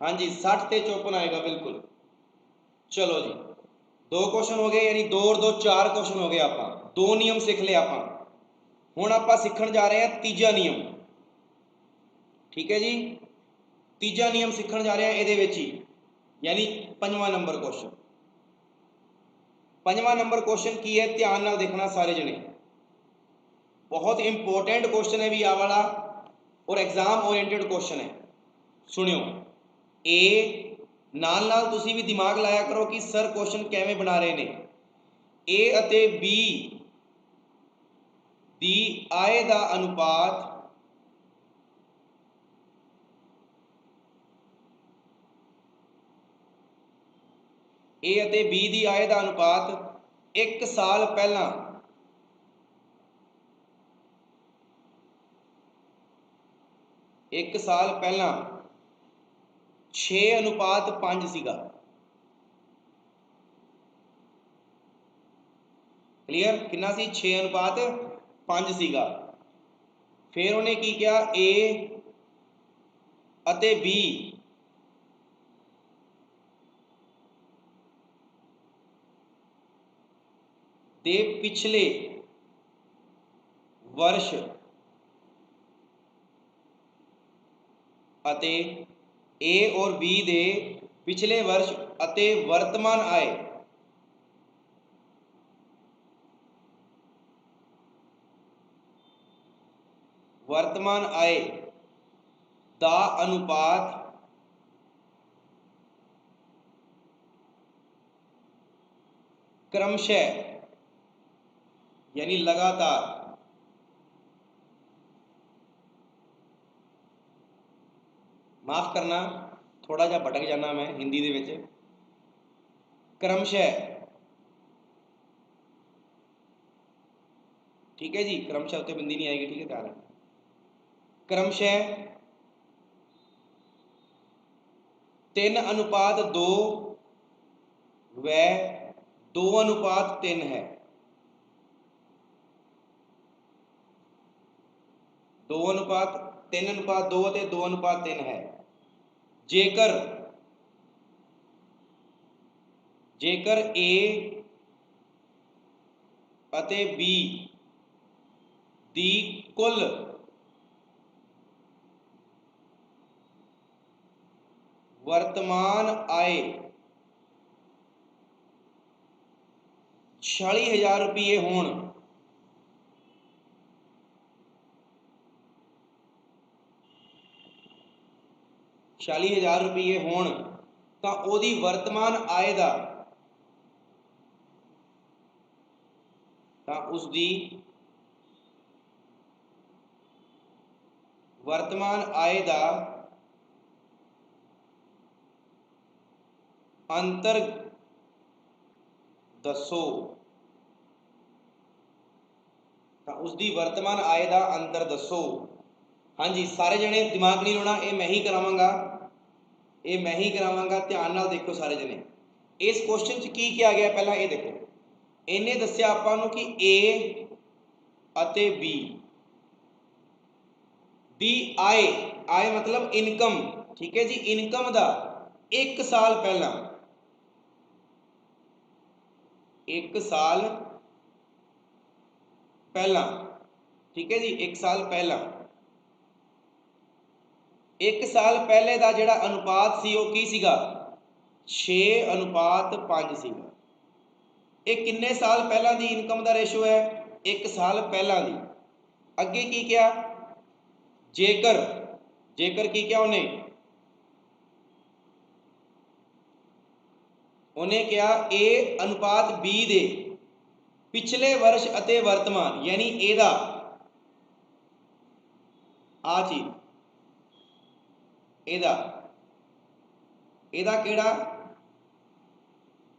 S1: हाँ जी 60 ते 54 आएगा बिल्कुल। चलो जी 2 क्वेश्चन हो गए, यानी 2 और 2 4 क्वेश्चन हो गए, आप 2 नियम सीख ले। आप हुण आप सीखण जा रहे हैं तीजा नियम, ठीक है जी। तीजा नियम सीखण जा रहे हैं ये ही, यानी 5वां नंबर क्वेश्चन। 5वां नंबर क्वेश्चन की है, ध्यान नाल देखना सारे जने, बहुत इंपॉर्टेंट क्वेश्चन है भी आ वाला और एग्जाम ओरिएंटेड क्वेश्चन है। सुनियो, ए नाल नाल तुसी भी दिमाग लाया करो कि सर क्वेश्चन किवें बना रहे ने। ए अते बी दी आय दा अनुपात ए अते बी दी आय दा अनुपात एक साल पहला एक साल पहला 6:5 सीगा। क्लीयर, कितना सी 6:5 सीगा। फिर उन्हें की किया, ए अते बी दे पिछले वर्ष अते ए और बी दे पिछले वर्ष अते वर्तमान आय दा अनुपात क्रमशः यानी लगातार माफ करना थोड़ा जा भटक जाना मैं हिंदी दे विच, क्रमशः, ठीक है जी, क्रमशः उत्ते बिंदी नहीं आएगी, ठीक है, ध्यान रखना। क्रमशः 3:2 व 2:3 है। 3:2 ते 2:3 है। जेकर ए अते बी दी कुल वर्तमान आय 46,000 रुपये होण, 46,000 रुपये होण तां ओहदी वर्तमान आय दा, तां उसदी वर्तमान आय दा अंतर दसो, उसकी वर्तमान आय का अंतर दसो। हाँ जी, सारे जने दिमाग नहीं लाना, ये मैं ही करावांगा, ये मैं ही करावांगा, ध्यान नाल देखो सारे जने। इस क्वेश्चन च की किया गया पहला ये देखो, इन्हें दस्या आपां नूं कि ए अते बी दी आय, आय मतलब इनकम, ठीक है जी, इनकम दा एक साल पहला, एक साल पहला, ठीक है जी, एक साल पहला, एक साल पहले का जिहड़ा अनुपात सी वो की सीगा 6:5 सीगा। ये किन्ने साल पहला दी इनकम का रेशो है, एक साल पहला दी। अगे की क्या, जेकर, जेकर की क्या उन्हें क्या ए अनुपात बी दे पिछले वर्ष अते वर्तमान, यानी एदा आ चीज, एदा एदा केड़ा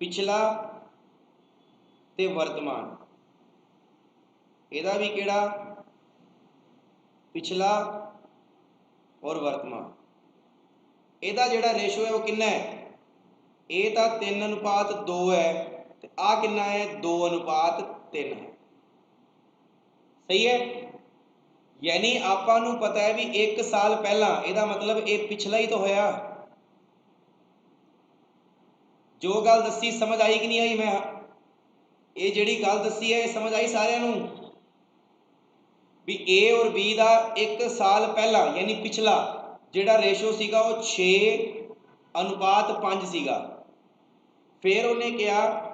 S1: पिछला ते वर्तमान, एदा भी केड़ा पिछला और वर्तमान, एदा जिहड़ा रेशो है वो कितना है, ए तो 3:2 है, तो आ कितना है 2:3 है। सही है, यानी आपां नूं पता है भी एक साल पहला, एदा मतलब ये पिछला ही तो होया। जो गल दसी समझ आई कि नहीं आई, मैं ये जिहड़ी गल दसी है समझ आई सारिआं नूं भी ए और बी का एक साल पहला यानी पिछला ਜਿਹੜਾ ਰੇਸ਼ੋ ਸੀਗਾ ਉਹ 6:5 ਸੀਗਾ। ਫਿਰ ਉਹਨੇ ਕਿਹਾ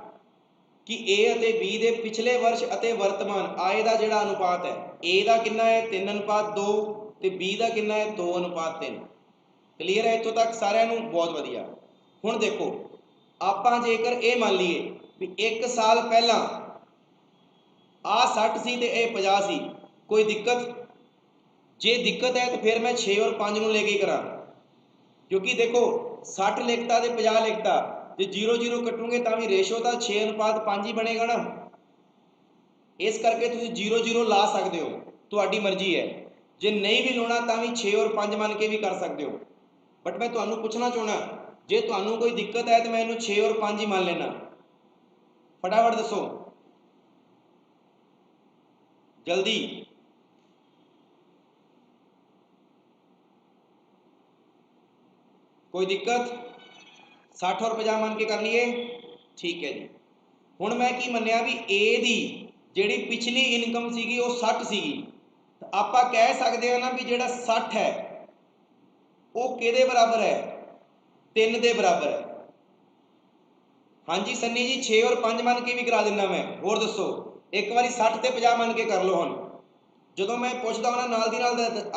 S1: ਕਿ A ਅਤੇ B ਦੇ ਪਿਛਲੇ ਵਰਸ਼ ਅਤੇ ਵਰਤਮਾਨ ਆਏ ਦਾ ਜਿਹੜਾ ਅਨੁਪਾਤ ਹੈ, A ਦਾ ਕਿੰਨਾ ਹੈ 3:2 ਤੇ B ਦਾ ਕਿੰਨਾ ਹੈ 2:3। ਕਲੀਅਰ ਹੈ ਇੱਥੋਂ ਤੱਕ ਸਾਰਿਆਂ ਨੂੰ? ਬਹੁਤ ਵਧੀਆ। ਹੁਣ ਦੇਖੋ ਆਪਾਂ ਜੇਕਰ ਇਹ ਮੰਨ ਲਈਏ ਵੀ 1 ਸਾਲ ਪਹਿਲਾਂ ਆਹ 60 ਸੀ ਤੇ ਇਹ 50 ਸੀ, ਕੋਈ ਦਿੱਕਤ? ਜੇ ਦਿੱਕਤ ਹੈ ਤਾਂ ਫਿਰ ਮੈਂ 6 ਔਰ 5 ਨੂੰ ਲੈ ਕੇ ਕਰਾਂ, ਕਿਉਂਕਿ ਦੇਖੋ 60 ਲਿਖਤਾ ਤੇ 50 ਲਿਖਤਾ, ਜੇ 0 ਕੱਟੂਗੇ ਤਾਂ ਵੀ ਰੇਸ਼ੋ ਤਾਂ 6:5 ਹੀ ਬਣੇਗਾ ਨਾ। ਇਸ ਕਰਕੇ ਤੁਸੀਂ 0 ਲਾ ਸਕਦੇ ਹੋ, ਤੁਹਾਡੀ ਮਰਜ਼ੀ ਹੈ। ਜੇ ਨਹੀਂ ਵੀ ਲਾਉਣਾ ਤਾਂ ਵੀ 6 ਔਰ 5 ਮੰਨ ਕੇ ਵੀ ਕਰ ਸਕਦੇ ਹੋ। ਬਟ ਮੈਂ ਤੁਹਾਨੂੰ ਪੁੱਛਣਾ ਚਾਹੁੰਦਾ, ਜੇ ਤੁਹਾਨੂੰ ਕੋਈ ਦਿੱਕਤ ਹੈ ਤਾਂ ਮੈਂ ਇਹਨੂੰ 6 ਔਰ 5 ਹੀ ਮੰਨ ਲੈਣਾ। ਫਟਾਫਟ ਦੱਸੋ ਜਲਦੀ। ਕੋਈ ਦਿੱਕਤ? 60 ਔਰ 50 ਮੰਨ ਕੇ ਕਰ ਲਈਏ? ਠੀਕ ਹੈ ਜੀ। ਹੁਣ ਮੈਂ ਕੀ ਮੰਨਿਆ ਵੀ A ਦੀ ਜਿਹੜੀ ਪਿਛਲੀ ਇਨਕਮ ਸੀਗੀ ਉਹ 60 ਸੀਗੀ, ਤਾਂ ਆਪਾਂ ਕਹਿ ਸਕਦੇ ਹਾਂ ਨਾ ਵੀ ਜਿਹੜਾ 60 ਹੈ ਉਹ ਕਿਹਦੇ ਬਰਾਬਰ ਹੈ? 3 ਦੇ ਬਰਾਬਰ ਹੈ। ਹਾਂਜੀ ਸੰਨੀ ਜੀ 6 ਔਰ 5 ਮੰਨ ਕੇ ਵੀ ਕਰਾ ਦਿੰਦਾ ਮੈਂ। ਹੋਰ ਦੱਸੋ, ਇੱਕ ਵਾਰੀ 60 ਤੇ 50 ਮੰਨ ਕੇ ਕਰ ਲਓ। ਹੁਣ ਜਦੋਂ ਮੈਂ ਪੁੱਛਦਾ ਹਾਂ ਨਾਲ ਦੀ ਨਾਲ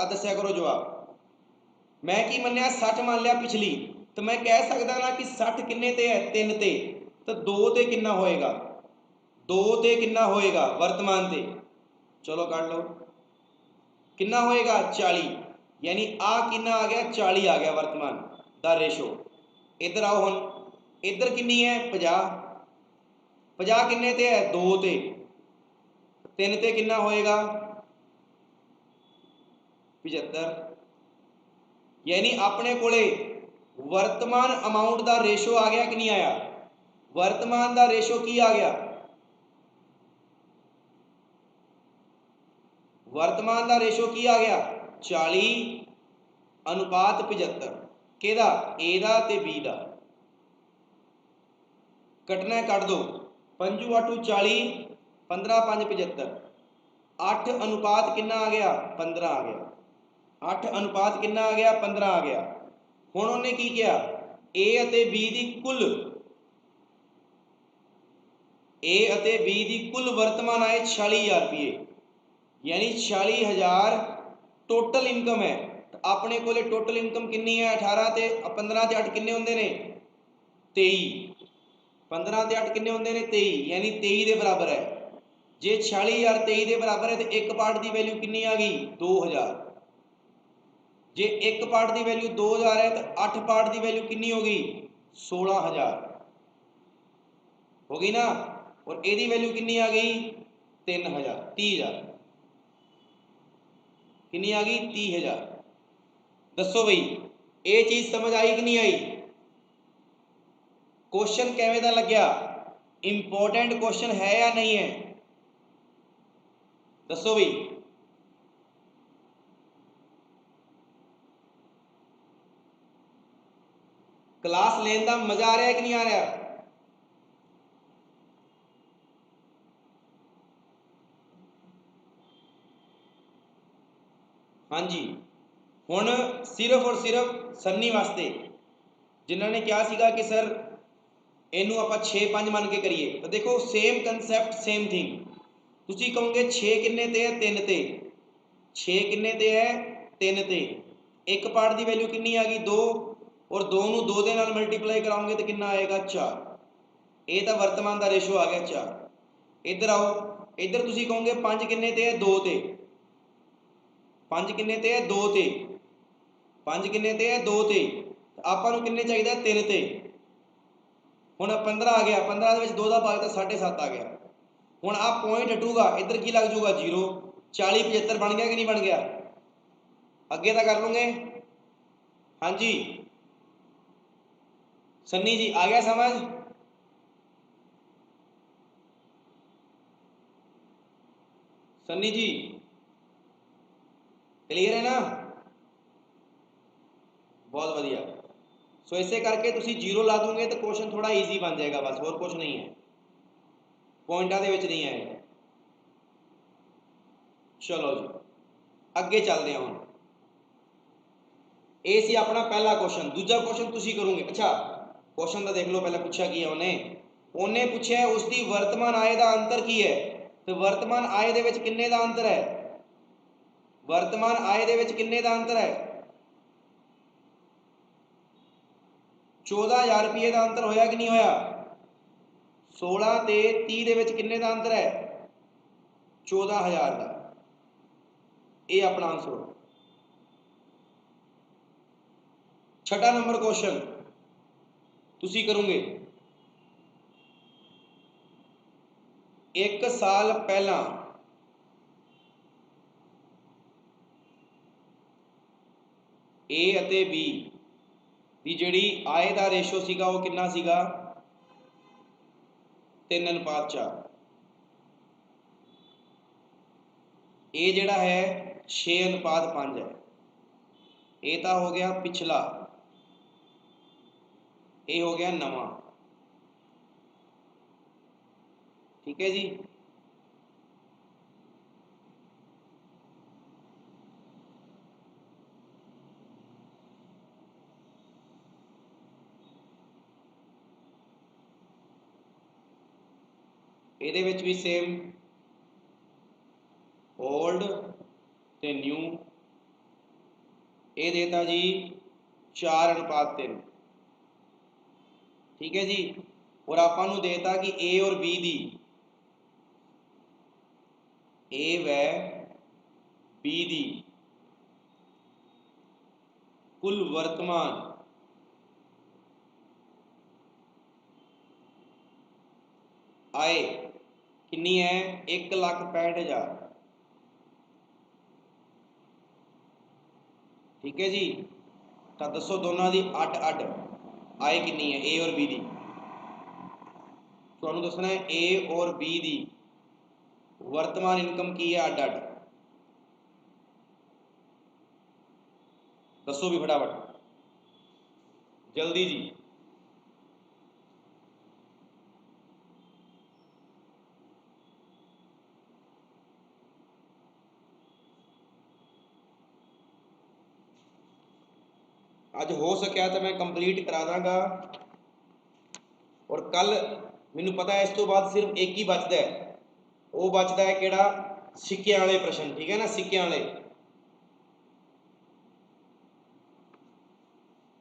S1: ਦੱਸਿਆ ਕਰੋ ਜਵਾਬ। ਮੈਂ ਕੀ ਮੰਨਿਆ 60 ਮੰਨ ਲਿਆ ਪਿਛਲੀ, ਤਾਂ ਮੈਂ ਕਹਿ ਸਕਦਾ ਨਾ ਕਿ 60 ਕਿੰਨੇ ਤੇ ਹੈ 3 ਤੇ, ਤਾਂ 2 ਤੇ ਕਿੰਨਾ ਹੋਏਗਾ? 2 ਤੇ ਕਿੰਨਾ ਹੋਏਗਾ? ਵਰਤਮਾਨ ਤੇ। ਚਲੋ ਕੱਢ ਲਓ, ਕਿੰਨਾ ਹੋਏਗਾ 40, ਯਾਨੀ ਆ ਕਿੰਨਾ ਆ ਗਿਆ 40 ਆ ਗਿਆ ਵਰਤਮਾਨ ਦਾ ਰੇਸ਼ੋ। ਇੱਧਰ ਆਓ, ਹੁਣ ਇੱਧਰ ਕਿੰਨੀ ਹੈ 50, 50 ਕਿੰਨੇ ਤੇ ਹੈ 2 ਤੇ, 3 ਤੇ ਕਿੰਨਾ ਹੋਏਗਾ 75। ਯਾਨੀ ਆਪਣੇ ਕੋਲੇ ਵਰਤਮਾਨ ਅਮਾਉਂਟ ਦਾ ਰੇਸ਼ੋ ਆ ਗਿਆ ਕਿ ਨਹੀਂ ਆਇਆ? ਵਰਤਮਾਨ ਦਾ ਰੇਸ਼ੋ ਕੀ ਆ ਗਿਆ? ਵਰਤਮਾਨ ਦਾ ਰੇਸ਼ੋ ਕੀ ਆ ਗਿਆ? 40:75। ਕਿਹਦਾ? A ਦਾ ਤੇ B ਦਾ। ਕੱਟਣਾ ਕੱਢ ਦੋ, 5×8 40, 15×5 75। 8 ਅਨੁਪਾਤ ਕਿੰਨਾ ਆ ਗਿਆ? 15 ਆ ਗਿਆ। 8 ਅਨੁਪਾਤ ਕਿੰਨਾ ਆ ਗਿਆ? 15 ਆ ਗਿਆ। ਹੁਣ ਉਹਨੇ ਕੀ ਕਿਹਾ? A ਅਤੇ B ਦੀ ਕੁੱਲ ਵਰਤਮਾਨ ਆਏ 46,000 ਰੁਪਏ, ਯਾਨੀ 46,000 ਟੋਟਲ ਇਨਕਮ ਹੈ। ਆਪਣੇ ਕੋਲੇ ਟੋਟਲ ਇਨਕਮ ਕਿੰਨੀ ਹੈ? 18 ਤੇ 15 ਤੇ 8 ਕਿੰਨੇ ਹੁੰਦੇ ਨੇ? 23। 15 ਤੇ 8 ਕਿੰਨੇ ਹੁੰਦੇ ਨੇ? 23, ਯਾਨੀ 23 ਦੇ ਬਰਾਬਰ ਹੈ। ਜੇ 46,000 23 ਦੇ ਬਰਾਬਰ ਹੈ ਤੇ ਇੱਕ ਪਾਰਟ ਦੀ ਵੈਲਿਊ ਕਿੰਨੀ ਆ ਗਈ? 2,000। ਜੇ ਇੱਕ ਪਾਰਟ ਦੀ ਵੈਲਿਊ 2,000 ਹੈ ਤਾਂ 8 ਪਾਰਟ ਦੀ ਵੈਲਿਊ ਕਿੰਨੀ ਹੋ ਗਈ? 16,000 ਹੋ ਗਈ ਨਾ। ਔਰ ਇਹਦੀ ਵੈਲਿਊ ਕਿੰਨੀ ਆ ਗਈ? 3,000, 30,000। ਕਿੰਨੀ ਆ ਗਈ? 30,000। ਦੱਸੋ ਬਈ ਇਹ ਚੀਜ਼ ਸਮਝ ਆਈ ਕਿ ਨਹੀਂ ਆਈ? क्वेश्चन किवें दा लग्या? इंपॉर्टेंट क्वेश्चन है या नहीं है? दसो भी। क्लास लेने का मजा आ रहा है कि नहीं आ रहा? हाँ जी। हुण सिर्फ और सिर्फ सन्नी वास्ते जिन्होंने क्या सीगा कि सर इनू आप 6-5 मन के करिए, तो देखो सेम कंसैप्ट सेम थिंग। तुसी कहोगे 6 किन्ने ते है? 3 ते। 6 किन्ने ते है? 3 ते। एक पार्ट की वैल्यू कितनी आ गई? 2, और 2 नू 2 दे नाल मल्टीप्लाई कराओगे तो कितना आएगा? 4। ये तो वर्तमान का रेशो आ गया 4। इधर आओ, इधर तुसी कहोगे 5 किन्ने ते है? 2 ते। 5 किन्ने ते है? 2 ते। 5 किन्ने ते है? 2 ते। आपां नू किन्ने चाहिए? 3 ते। हुण 15 आ गया, 15 दे विच 2 दा भाग तो 7.5 आ गया। हुण आ पॉइंट हटूगा, इधर की लग जूगा 0। 40 75 बन गया कि नहीं बन गया? अगे तो कर लूंगे। हाँ जी सन्नी जी आ गया समझ? सन्नी जी क्लीयर है ना? बहुत बढ़िया। सो इसे करके तुसी 0 ला दोगे तो क्वेश्चन थोड़ा ईजी बन जाएगा, बस और कुछ नहीं है, पॉइंटा दे विच नहीं आएगा। चलो जी अगे चलते हैं। हम ਇਹ ਸੀ ਆਪਣਾ ਪਹਿਲਾ ਕੁਐਸਚਨ। ਦੂਜਾ ਕੁਐਸਚਨ ਤੁਸੀਂ ਕਰੋਗੇ। ਅੱਛਾ ਕੁਐਸਚਨ ਤਾਂ ਦੇਖ ਲਓ ਪਹਿਲਾਂ ਪੁੱਛਿਆ ਕੀ ਹੈ ਉਹਨੇ ਪੁੱਛਿਆ ਉਸ ਦੀ ਵਰਤਮਾਨ ਆय ਦਾ ਅੰਤਰ ਕੀ ਹੈ। ਤੇ ਵਰਤਮਾਨ ਆय ਦੇ ਵਿੱਚ ਕਿੰਨੇ ਦਾ ਅੰਤਰ ਹੈ? ਵਰਤਮਾਨ ਆय ਦੇ ਵਿੱਚ ਕਿੰਨੇ ਦਾ ਅੰਤਰ ਹੈ? 14,000 ਰੁਪਏ ਦਾ ਅੰਤਰ ਹੋਇਆ ਕਿ ਨਹੀਂ ਹੋਇਆ? 16 ਤੇ 30 ਦੇ ਵਿੱਚ ਕਿੰਨੇ ਦਾ ਅੰਤਰ ਹੈ? 14,000 ਦਾ। ਇਹ ਆਪਣਾ ਆਨਸਰ ਹੋ। छठा नंबर क्वेश्चन तुसी करोगे। एक साल पहला ए अते बी दी जिहड़ी आय दा रेशो सीगा वो कितना सीगा? 3:4। ए जिहड़ा है 6:5 है। ये तो हो गया पिछला, ये हो गया नवा। ठीक है जी। ਇਹਦੇ ਵਿੱਚ भी सेम ओल्ड ते न्यू। ये देता जी 4:3। ठीक है जी। और आपां नूं देता कि ए और be the A Y be the कुल वर्तमान आय कितनी है? 1,65,000। ठीक है जी। तो दसो दोनों की अड अड आय कितनी है ए और बी दी? तुहानूं दसना है ए और बी दी वर्तमान इनकम की है अड अड। दसो भी फटाफट जल्दी जी। अज हो सकिया तो मैं कंप्लीट करा दांगा और कल मैनू पता है इस तो बाद सिर्फ एक ही बचता है। वो बचता है किहड़ा? सिक्कियां वाले प्रश्न। ठीक है ना, सिक्कियां वाले।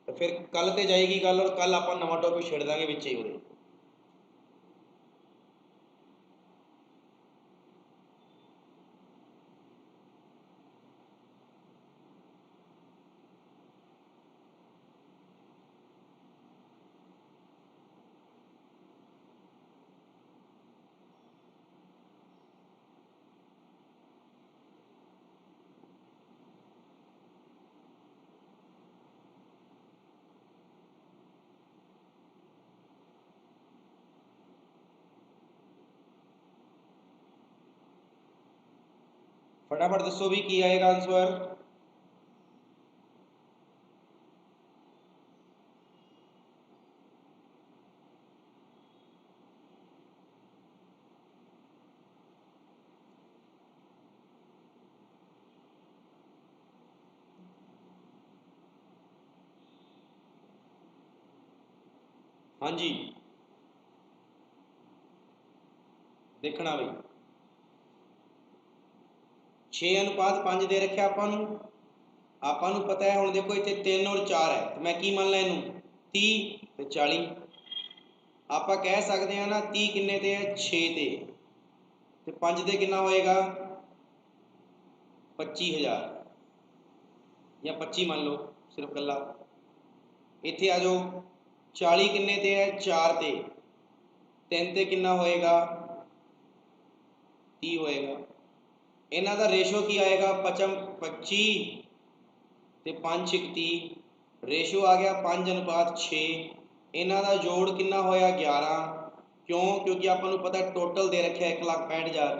S1: तो फिर कल ते जाएगी गल और कल आपां नवां टॉपिक छेड़ देंगे विच ही उहदे। फटाफट दसो भी की आएगा आंसर। हाँ जी देखना बई 6:5 दे रखे आपां नूं पता है। हुण देखो इत्थे 3 और 4 है तो मैं की मान ला इनू 30 ते 40। आपां कह सकते हैं ना 30 किन्ने ते है 6 ते 5 ते कितना होएगा? 25,000 या 25 मान लो सिर्फ कला। इत्थे आ जाओ 40 किन्ने ते है 4 ते 3 ते कितना होएगा? 30 होएगा। इन्हां दा रेशो की आएगा? 25 ते 5 1 30। रेशो आ गया 5:6। इन्हां दा जोड़ कितना होया? 11। क्यों? क्योंकि आपां नूं पता टोटल दे रखे 1,65,000।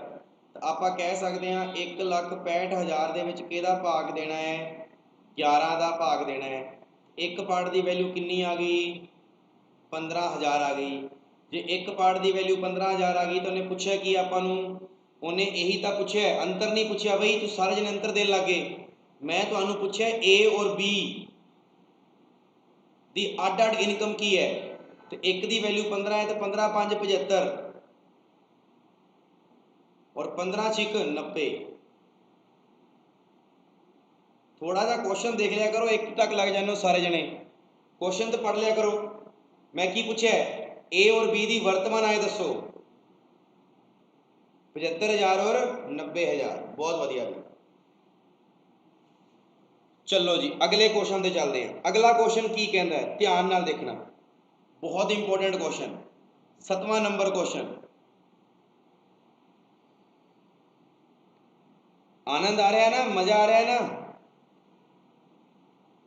S1: तो आपां कह सकते हैं 1,65,000 दे विच किहदा भाग देना है? 11 का भाग देना है। एक पार्ट की वैल्यू कितनी आ गई? 15,000 आ गई। जे एक पार्ट की वैल्यू 15,000 आ गई तो उन्हें पूछा कि आपां नूं उन्हें यही तो पूछा अंतर नहीं पूछा बई तू सारे जने अंतर देन लग गए। मैं तुहानूं पूछा ए और बी ਦੀ ਅੱਡ-ਅੱਡ ਇਨਕਮ ਕੀ ਹੈ ਤੇ ਇੱਕ ਦੀ ਵੈਲਿਊ 15 ਹੈ ਤੇ 15 5 75 और 15 6 90। थोड़ा सा क्वेश्चन देख लिया करो, एक तक लग जाने सारे जने क्वेश्चन तो पढ़ लिया करो। मैं की पूछा है ए और बी की वर्तमान आय दसो 75,000 और 90,000। बहुत बढ़िया जी। चलो जी अगले क्वेश्चन से चलते हैं। अगला क्वेश्चन की कहता है, ध्यान नाल देखना, बहुत इंपॉर्टेंट क्वेश्चन, 7वां नंबर क्वेश्चन। आनंद आ रहा है ना, मजा आ रहा है ना।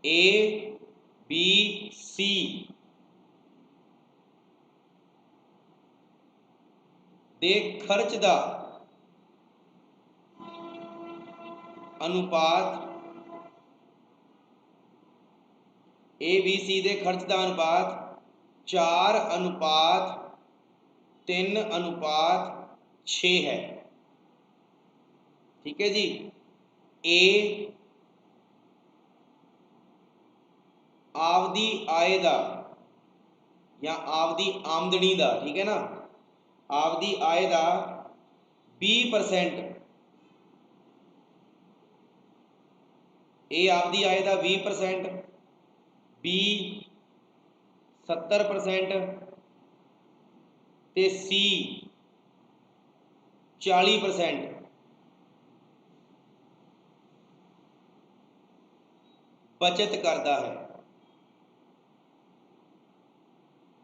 S1: ए बी सी दे खर्च दा अनुपात, ए बी सी दे खर्च दा अनुपात 4:3:6 है। ठीक है जी। ए आपदी आय दा या आपदी आमदनी दा, ठीक है ना, आपदी आय दा 20%, ए आपदी आय दा 20%, बी 70% ते सी 40% बचत करता है।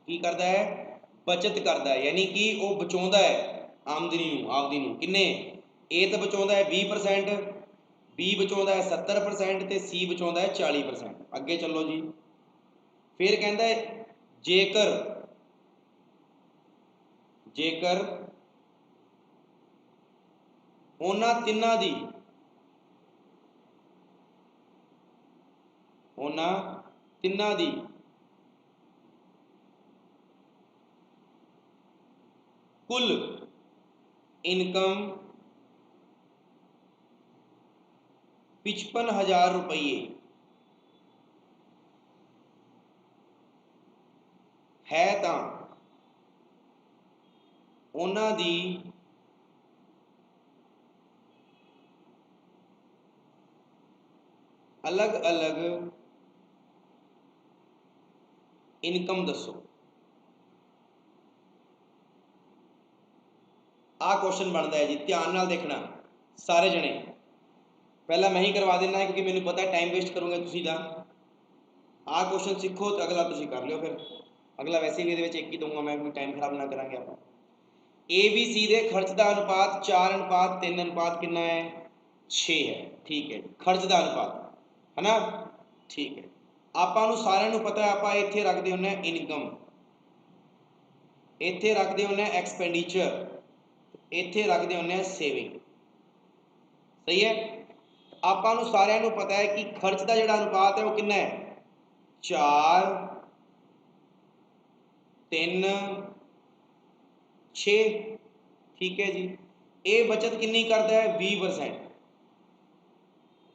S1: की करता है? बचत करता है, यानी कि वो बचाता है आमदनी नूं, आपदी नूं। किन्ने? ए तो बचाता है 20%, बी बचाता है 70% ते सी बचाता है 40%। अगे चलो जी। फिर कहता है जेकर जेकर उन्हां तिन्हां दी कुल इनकम 55,000 रुपये है तां उन्हां दी अलग अलग इनकम दसो। आ क्वेश्चन बनता है जी, ध्यान नाल देखना सारे जने। पहला मैं ही करवा देना है क्योंकि मैंने पता है टाइम वेस्ट करोगे तुसीं तां। आ क्वेश्चन सीखो तो अगला तुसीं कर लियो। फिर अगला वैसे भी ये एक ही दूंगा मैं, कोई टाइम खराब ना करांगे आप। ए बी सी दे खर्च का अनुपात 4:3:6 कितना है? 6 है। ठीक है, खर्च का अनुपात है ना। ठीक है, आपां नूं सारिआं नूं पता है, आपां इत्थे रखदे हुंदे हां इनकम, इत्थे रखदे हुंदे हां एक्सपेंडिचर, इत्थे रखदे हुंदे हां सेविंग। सही है। आपां नूं सारिआं नूं पता है कि खर्च का जिहड़ा अनुपात है वो कितना है? 4:3:6। ठीक है जी। ये बचत कितनी करता है? 20%।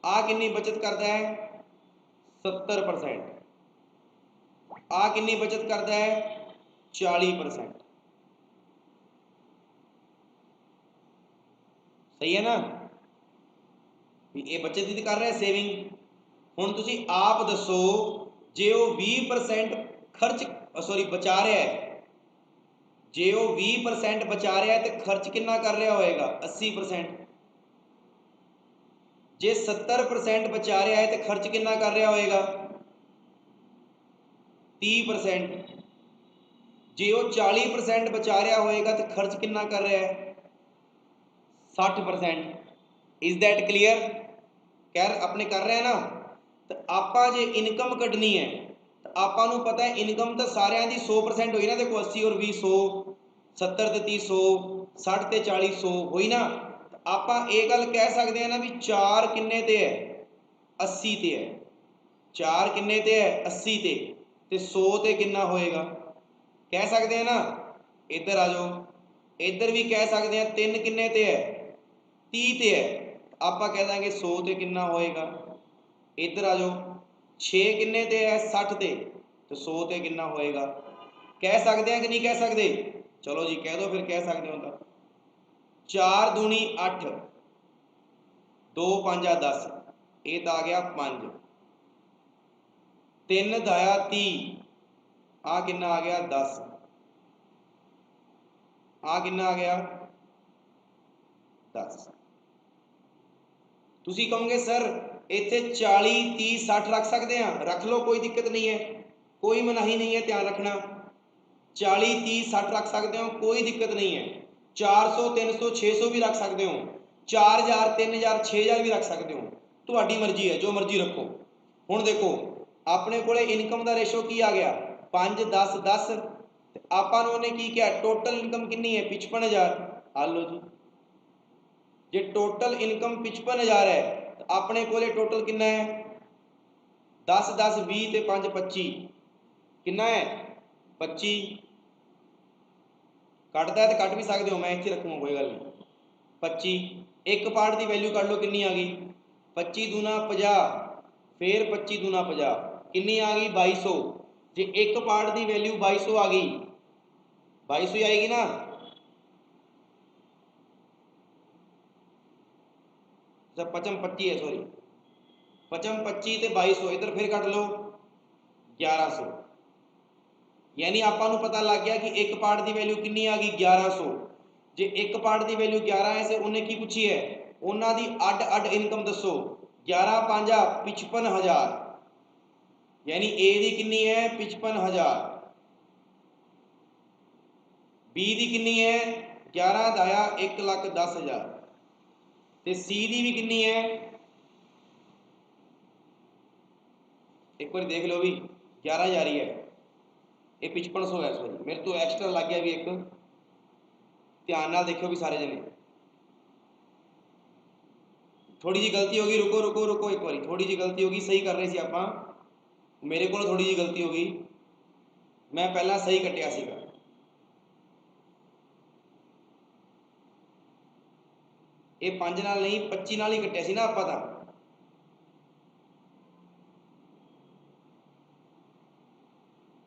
S1: आ कितनी बचत करता है? 70%। आ कितनी बचत करता है? 40%। सही है ना। ये बचत ही कर रहा है, सेविंग। हुण तुसीं आप दसो, जे वो 20% खर्च सॉरी बचा रहा है, जे वो 20% बचा रहा है तो खर्च कितना कर रहा होएगा? 80%। जे 70% बचा रहा है तो खर्च कितना कर रहा होएगा? 30%। जे वो 40% बचा रहा होएगा तो खर्च कितना कर रहा है? 60%। Is that clear? खैर अपने कर रहे हैं ना। तो आपां जे इनकम कढनी है तो आपां नूं पता है इनकम तो सारिआं दी 100% होई ना। देखो 80 और 20 100, 70 ते 30 100, 60 ते 40 100 होई ना। तो आपां ये गल कह सकते हैं ना भी 4 किन्ने ते है? 80 ते है। 4 किन्ने ते है? 80 ते 100 ते कितना होएगा? कह सकते हैं ना। इधर आ जाओ, इधर भी कह सकते हैं 3 किन्ने ते है? 30 ते है। आपां कह देंगे 100 ते कितना होएगा? इधर आ जाओ, 6 किन्ने ते है? 60 ते, तो 100 ਤੇ कितना होएगा? कह सकते हैं कि नहीं कह सकते? चलो जी कह दो फिर, कह सकते हो तो। 4 दूनी 8, 2 5 10, ये तो आ गया 5, 3 दाया 30, आ कितना आ गया 10, आ कितना आ गया 10। तुसी कहोगे सर इत्थे 40 30 60 रख सकते हैं, रख लो कोई दिक्कत नहीं है, कोई मनाही नहीं है, ध्यान रखना 40 30 60 रख सकते हो, कोई दिक्कत नहीं है। 400 300 600 भी रख सकते हो, 4000 3000 6000 भी रख सकते हो, ਤੁਹਾਡੀ मर्जी है, जो मर्जी रखो। हुण देखो अपने कोले इनकम का रेशो की आ गया 5 10 10, आपां नूं उहने की किया टोटल इनकम कितनी है 55000। आ लो जी, जे टोटल इनकम 55000 है तो अपने कोले टोटल कितना है 10 10 20 ते 5 25, कितना है 25। कटता है तो कट भी सकते हो, मैं इत्थे रखूँगा कोई गल नहीं। 25 एक पार्ट की वैल्यू कट लो कितनी आ गई 25 दूना 50, फिर 25 दूना 50 कितनी आ गई 2200। जे एक पार्ट की वैल्यू 2200 आ गई, 2200 ही आएगी ना। अच्छा 55 25 है, सॉरी 55 25 ते 2200, इधर फिर कट लो 1100। यानी आपां नूं पता लग गया कि एक पार्ट की वैल्यू कितनी आ गई 1100। जे एक पार्ट की वैल्यू 11 है, से उन्हें की पूछी है उन्हां दी अड अड इनकम दसो। 11 5 55000, यानी ए दी कितनी है 55000, बी दी कितनी है 11 दाया 1,10,000, ते सी दी भी कितनी है, एक बार देख लो भी 11,000 ही है, ये 5500 है, सॉरी मेरे तो एक्स्ट्रा लग गया भी एक, ध्यान नाल देखो भी सारे जने। थोड़ी जी गलती होगी, रुको रुको रुको एक बार, थोड़ी जी गलती होगी, सही कर रहे सी आपां, मेरे को थोड़ी जी गलती होगी, मैं पहला सही कटिया सीगा। ये 5 नाल नहीं 25 नाल ही कटिया सी ना आपां तां।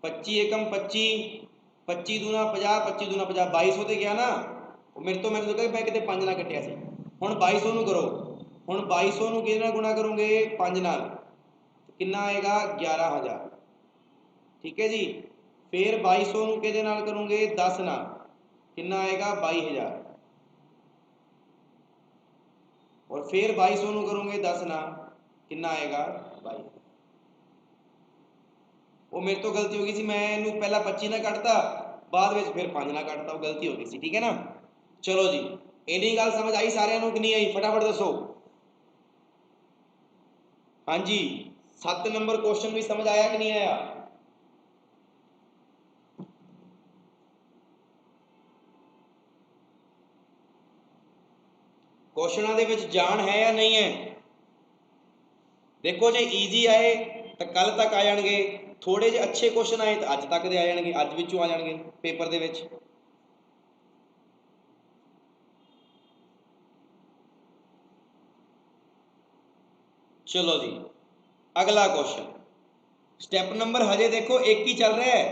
S1: 25 एकम 25, 25 दूना 50, 25 दूना 50, 2200 ਤੇ ਗਿਆ ਨਾ। ਉਹ ਮੇਰੇ ਤੋਂ ਕਹੇ ਮੈਂ ਕਿਤੇ 5 ਨਾਲ ਕੱਟਿਆ ਸੀ। ਹੁਣ 2200 ਨੂੰ ਕਰੋ, ਹੁਣ 2200 ਨੂੰ ਕਿਹਦੇ ਨਾਲ ਗੁਣਾ ਕਰੋਗੇ 5 ਨਾਲ, ਕਿੰਨਾ ਆਏਗਾ 11000, ਠੀਕ ਹੈ ਜੀ। ਫਿਰ 2200 ਨੂੰ ਕਿਹਦੇ ਨਾਲ ਕਰੋਗੇ 10 ਨਾਲ, ਕਿੰਨਾ ਆਏਗਾ 22000, और फिर 2200 ਨੂੰ ਕਰੋਗੇ 10 ਨਾਲ, ਕਿੰਨਾ ਆਏਗਾ 22। वो मेरे तो गलती हो गई थी, मैं इनू पहला 25 ना कटता, बाद में फिर 5 ना कटता, वो गलती हो गई थी, ठीक है ना। चलो जी इन्नी गल समझ आई सारे कि नहीं आई, फटाफट दसो। हाँ जी 7 नंबर क्वेश्चन भी समझ आया कि नहीं आया? क्वेश्चनों के विच जान है या नहीं है? देखो जे ईजी आए तो कल तक आ जाएंगे, थोड़े जे अच्छे क्वेश्चन आए तो अज तक दे आ जाएंगे, अज विचों आ जाएंगे पेपर दे विच। चलो जी अगला क्वेश्चन, स्टैप नंबर हजे देखो एक ही चल रहा है।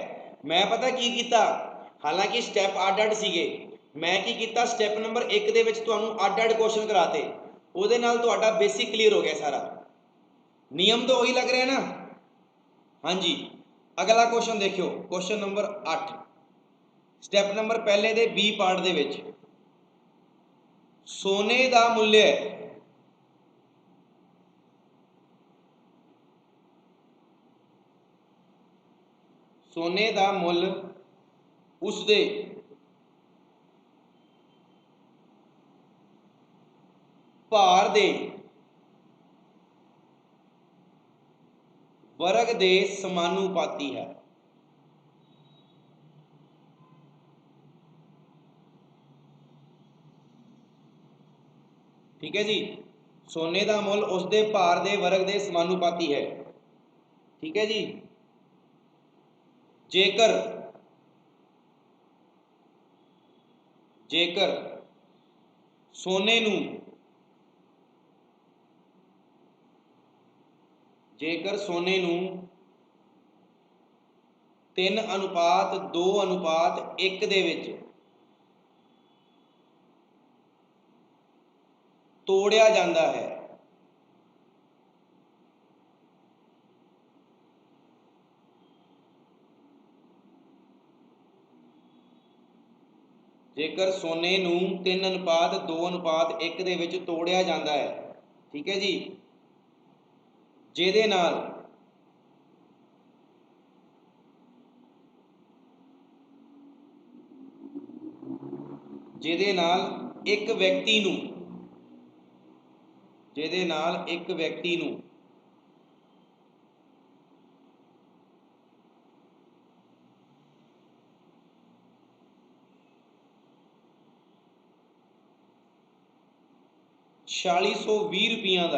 S1: मैं पता की कीता, हालांकि स्टैप अड अड सीगे, मैं की कीता स्टैप नंबर 1 दे विच तुहानूं अड अड क्वेश्चन कराते, उहदे नाल तुहाडा बेसिक क्लीयर हो गया सारा। नियम तो वही लग रहा है ना। हाँ जी अगला क्वेश्चन देखियो, क्वेश्चन नंबर 8 स्टैप नंबर पहले दे बी पार्ट दे विच, सोने का मूल्य सोने का मुल उसदे भार दे वर्ग दे समानुपाती है। ठीक है जी, सोने का मुल उसके भार दे वर्ग दे समानुपाती है। ठीक है जी, जेकर जेकर सोने नूं जेकर सोने नूं 3:2:1 ਦੇ ਵਿੱਚ ਤੋੜਿਆ ਜਾਂਦਾ ਹੈ। ਜੇਕਰ ਸੋਨੇ ਨੂੰ 3:2:1 ਦੇ ਵਿੱਚ ਤੋੜਿਆ ਜਾਂਦਾ ਹੈ, ਠੀਕ ਹੈ ਜੀ, ਜਿਹਦੇ ਨਾਲ ਇੱਕ ਵਿਅਕਤੀ ਨੂੰ 4620 ਰੁਪਈਆਂ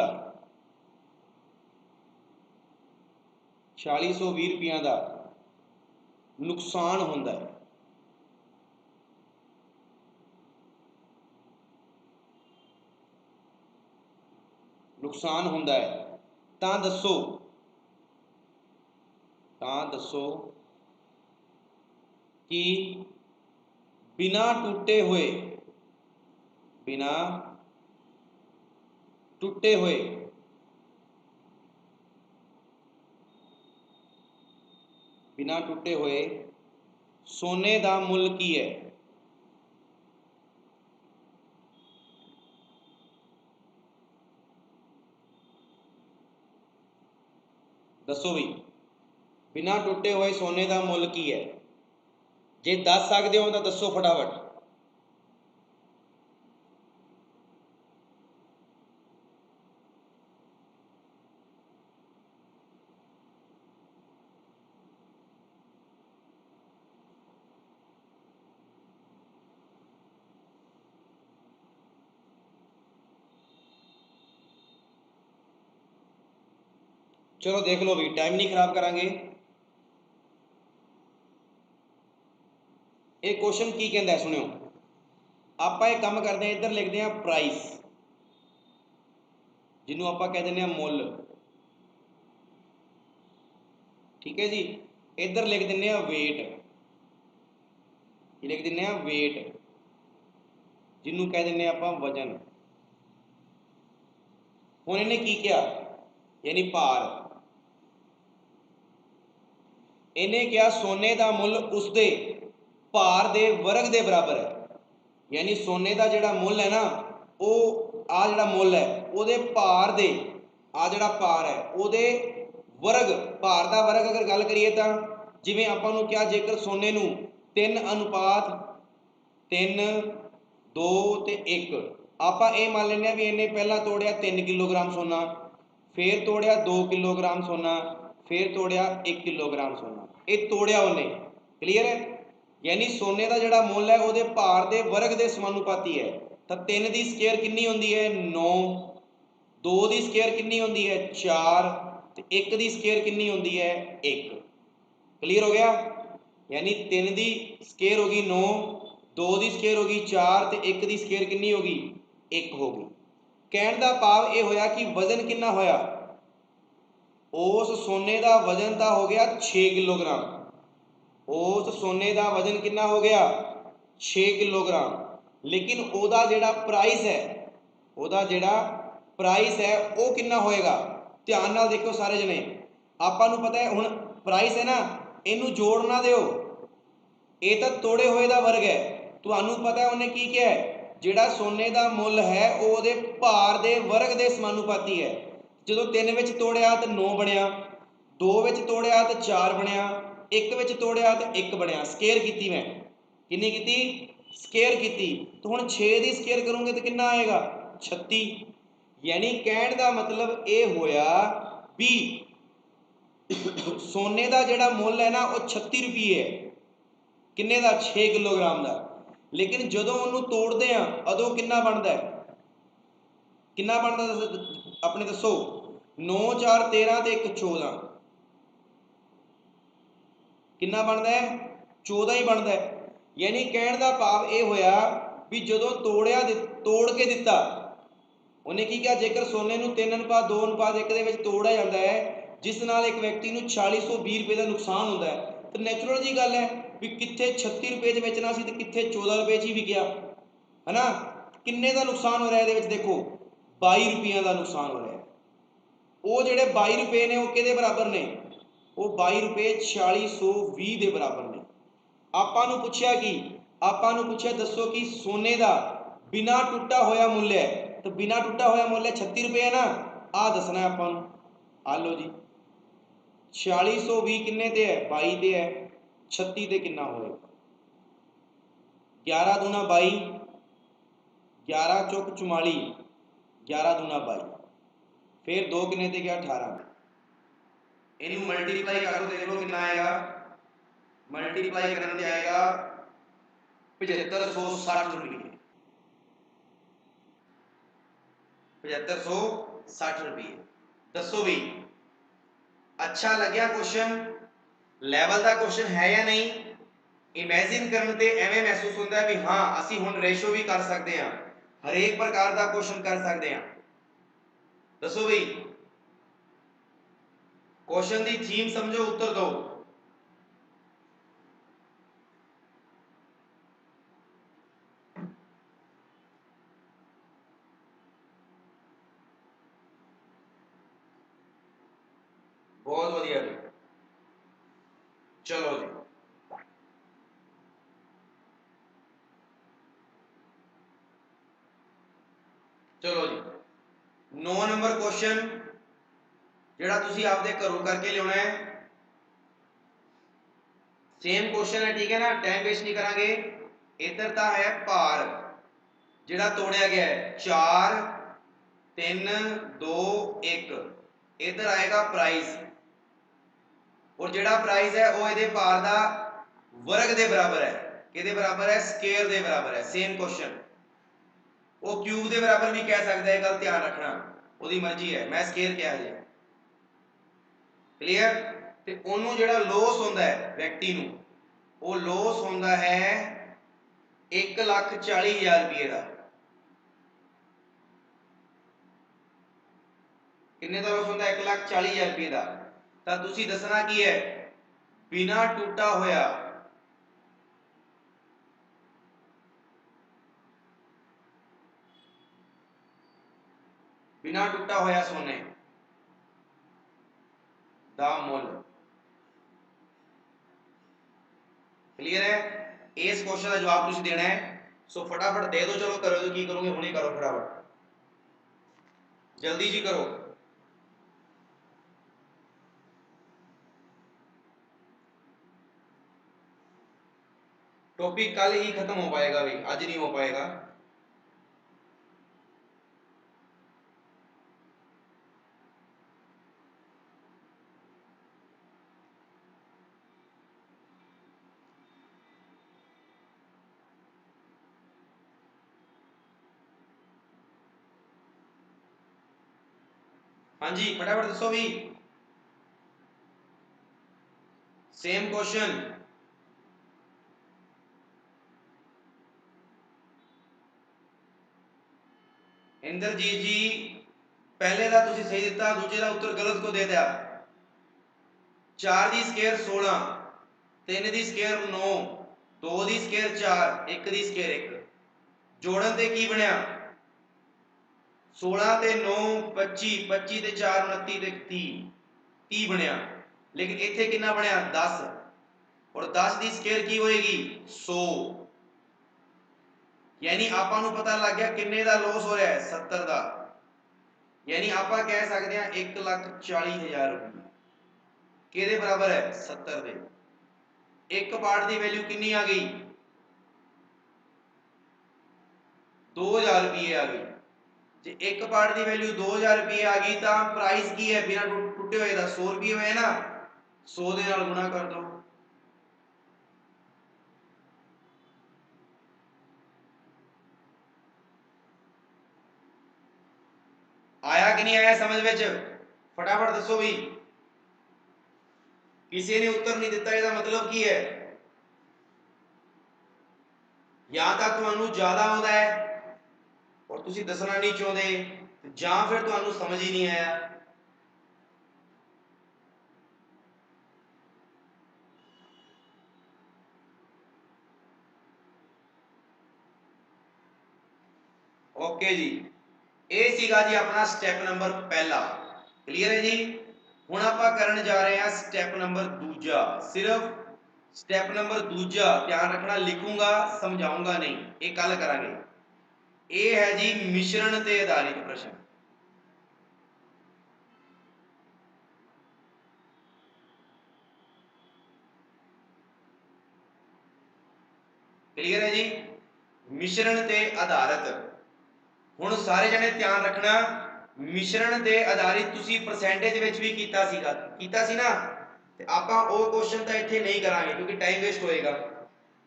S1: ਦਾ ਨੁਕਸਾਨ ਹੁੰਦਾ ਹੈ। ਤਾਂ ਦੱਸੋ ਕਿ ਬਿਨਾਂ ਟੁੱਟੇ ਹੋਏ ਸੋਨੇ ਦਾ ਮੁੱਲ ਕੀ ਹੈ? ਦੱਸੋ ਬਈ, ਬਿਨਾਂ ਟੁੱਟੇ ਹੋਏ ਸੋਨੇ ਦਾ ਮੁੱਲ ਕੀ ਹੈ? ਜੇ ਦੱਸ ਸਕਦੇ ਹੋ ਤਾਂ ਦੱਸੋ ਫਟਾਫਟ। चलो देख लो भी, टाइम नहीं खराब करांगे। ये क्वेश्चन की कहता है सुनियो, आप एक काम करते हैं, इधर लिखते हैं प्राइस, जिन्हों आप कह दें मुल, ठीक है जी। इधर लिख दें वेट, जिन्हों कह दें आप वजन। हुण इन्हें की किया, यानी भार। इन्हें क्या, सोने का मुल उसके भार के वर्ग के बराबर है, यानी सोने का जिहड़ा मुल है ना, वो आ जिहड़ा मुल है उहदे भार दे, आ जिहड़ा भार है उहदे वर्ग, भार का वर्ग अगर गल करिए तो जिवें आपां नूं क्या, जेकर सोने नूं 3:3:2:1 आपां ये मान लैंदे भी इन्हें पहला तोड़िया 3 किलोग्राम सोना, फिर तोड़िया 2 किलोग्राम सोना, फिर तोड़िया 1 किलोग्राम सोना, ये तोड़िया उन्हें। क्लीयर है? यानी सोने का जिहड़ा मुल है उहदे भार के वर्ग के समानुपाती है। तो 3 की स्केयर कितनी होंदी है? 9, 2 की स्केयर कितनी होंदी है? 4, तो 1 की स्केयर कितनी होंदी है? 1। क्लीयर हो गया? यानी 3 की स्केयर होगी 9, 2 की स्केयर होगी 4, तो 1 की स्केयर कितनी होगी? 1 होगी। कहने का भाव ये होया कि वजन कितना होया? उस सोने का वजन तो हो गया 6 किलोग्राम। उस सोने का वजन कितना हो गया? 6 किलोग्राम। लेकिन ओदा जिहड़ा प्राइस है, वो कितना होएगा? ध्यान नाल देखो सारे जने, आपां नूं पता है हुण प्राइस है ना, इनू जोड़ ना दिओ, ये तो तोड़े हुए का वर्ग है। तुहानू पता है उन्हें की किया है, जिहड़ा सोने का मुल है वो उहदे भार के वर्ग के समानुपाती है। जो 3 विच तोड़िया तो 9 बनिया, 2 विच तोड़िया तो 4 बनिया, 1 विच तोड़िया तो 1 बनिया। स्केयर की मैं कितनी की? स्केयर की। तो हुण 6 की स्केयर करोगे तो कितना आएगा? 36। यानी कहने का मतलब ये होया भी सोने का जिहड़ा मुल है ना वो 36 रुपये है। किन्ने का? 6 किलोग्राम का। लेकिन जदों उन्होंने तोड़ते हैं उदों कितना बनता है? कितना बनता अपने दसो? 9 4 13 तो 1 14, कितना बनता है? 14 ही बनता है। यानी कहने का भाव ये होया भी जदों तोड़ के दिता उन्हें की किया, जेकर सोने नूं 3:2:1 दे विच तोड़िया जाता है, जिस नाल एक व्यक्ति नूं 4620 रुपये का नुकसान होता है, तो नैचुरल जी गल है भी कित्थे 36 रुपए च बेचना सी ते कित्थे 14 रुपए च ही विकिया है ना। किन्ने का नुकसान हो रहा है ये देखो 22 रुपये का नुकसान हो रहा है। वो जोड़े 22 रुपए ने वो किहदे बराबर ने, वो 22 रुपए 4620 के बराबर ने। आपां नूं पुछया कि आपां नूं पुछया दसो कि सोने का बिना टुटा होया मुल्य है, तो बिना टुटा होया मुल्य 36 रुपए है ना, आ दसना है आपां नूं। आ लो जी 4620 किन्ने ते है 22 ते है, 36 ते किन्ना होएगा 11 दूना 22, 11 चौक 44, 11 दूना 22, फिर 2 किन्ने ते गया 18। इनू मल्टीप्लाई कर दो, देख लो कितना आएगा। मल्टीप्लाई करने से आएगा 7560 रुपये, 7560 रुपये। दसो भी अच्छा लग्या क्वेश्चन, लैवल का क्वेश्चन है या नहीं। इमेजिन करने ते एवें महसूस होता है भी हाँ असी हुण रेशो भी कर सकते हैं, हरेक प्रकार का क्वेश्चन कर सकते हैं। दसो भी क्वेश्चन की थीम समझो, उत्तर दो। बहुत बढ़िया जी, चलो जी चलो जी 9 नंबर क्वेश्चन जिहड़ा तुसी आपदे घरों करके लियाना है। सेम क्वेश्चन है, ठीक है ना, टाइम वेस्ट नहीं करांगे। इधर ता है भार जिहड़ा तोड़िया गया है 4 3 2 1, इधर आएगा प्राइस, और जिहड़ा प्राइस है वो इहदे भार दा वर्ग दे बराबर है। किहदे बराबर है, स्केयर दे बराबर है। सेम क्वेश्चन वो क्यूब के बराबर भी कह सकता है, गल ध्यान रखना, उसकी मर्जी है, मैं स्केयर कहा जी। क्लीयर। ते ओनू जिहड़ा लॉस होंदा है व्यक्ति नू, वो लॉस होंदा है 1,40,000 रुपये का। किन्ने का लॉस होंदा है 1,40,000 रुपये का। तो तुसी दसना की है बिना टूटा होया बिना टूटा होया सोने दा मुल। क्लियर है। इस क्वेश्चन का जवाब तुसी देना है, सो फटाफट दे दो। चलो करो, की करोगे हुणे करो, फटाफट जल्दी जी करो। टॉपिक कल ही खत्म हो पाएगा भाई, आज नहीं हो पाएगा। हाँ जी फटाफट दसो भी। सेम क्वेश्चन, इंद्रजीत जी पहले का तुसी सही दिता, दूजे का उत्तर गलत को दे दिया। 4 दी स्केयर 16, 3 दी स्केयर 9, 2 दी स्केयर 4, 1 दी स्केयर 1। जोड़न ते की बनया 16 ते 9 25, 25 ते 4 29 ते 30, 30 बनया। लेकिन इत्थे कितना बनया 10, और 10 दी स्केयर की होएगी 100। यानी आपां नूं पता लग गया किन्ने दा लॉस हो रहा है 70 का। यानी आपां कह सकते हैं 1,40,000 रुपये किहदे बराबर है 70 दे। एक पार्ट की वैल्यू कितनी आ गई 2,000 रुपये आ गई। जे एक पार्ट की वैल्यू 2,000 रुपये आ गई तो प्राइस की है बिना टुटे हुए 100 रुपये हुए ना, 100 दे नाल गुणा कर दो। आया कि नहीं आया समझ में, फटाफट दसो भी। किसी ने उत्तर नहीं दिता, इसका मतलब की है या तो तुहानू ज्यादा आता है और तुसी दसना नहीं चाहते, जां फिर तुहानू समझ ही नहीं आया। ओके जी, ये सीगा जी अपना स्टैप नंबर पहला। क्लीयर है जी। हुण आपां करन जा रहे हैं स्टैप नंबर दूजा। सिर्फ स्टैप नंबर दूजा ध्यान रखना, लिखूंगा समझाऊंगा नहीं, ये कल करांगे। ये है जी मिश्रण ते आधारित प्रश्न। क्लियर है जी, मिश्रण ते आधारित। हुण सारे जने ध्यान रखना, मिश्रण ते आधारित तुसी परसेंटेज विच भी कीता सी ना, ते आपां ओ क्वेश्चन तां इत्थे नहीं करांगे क्योंकि टाइम वेस्ट होएगा।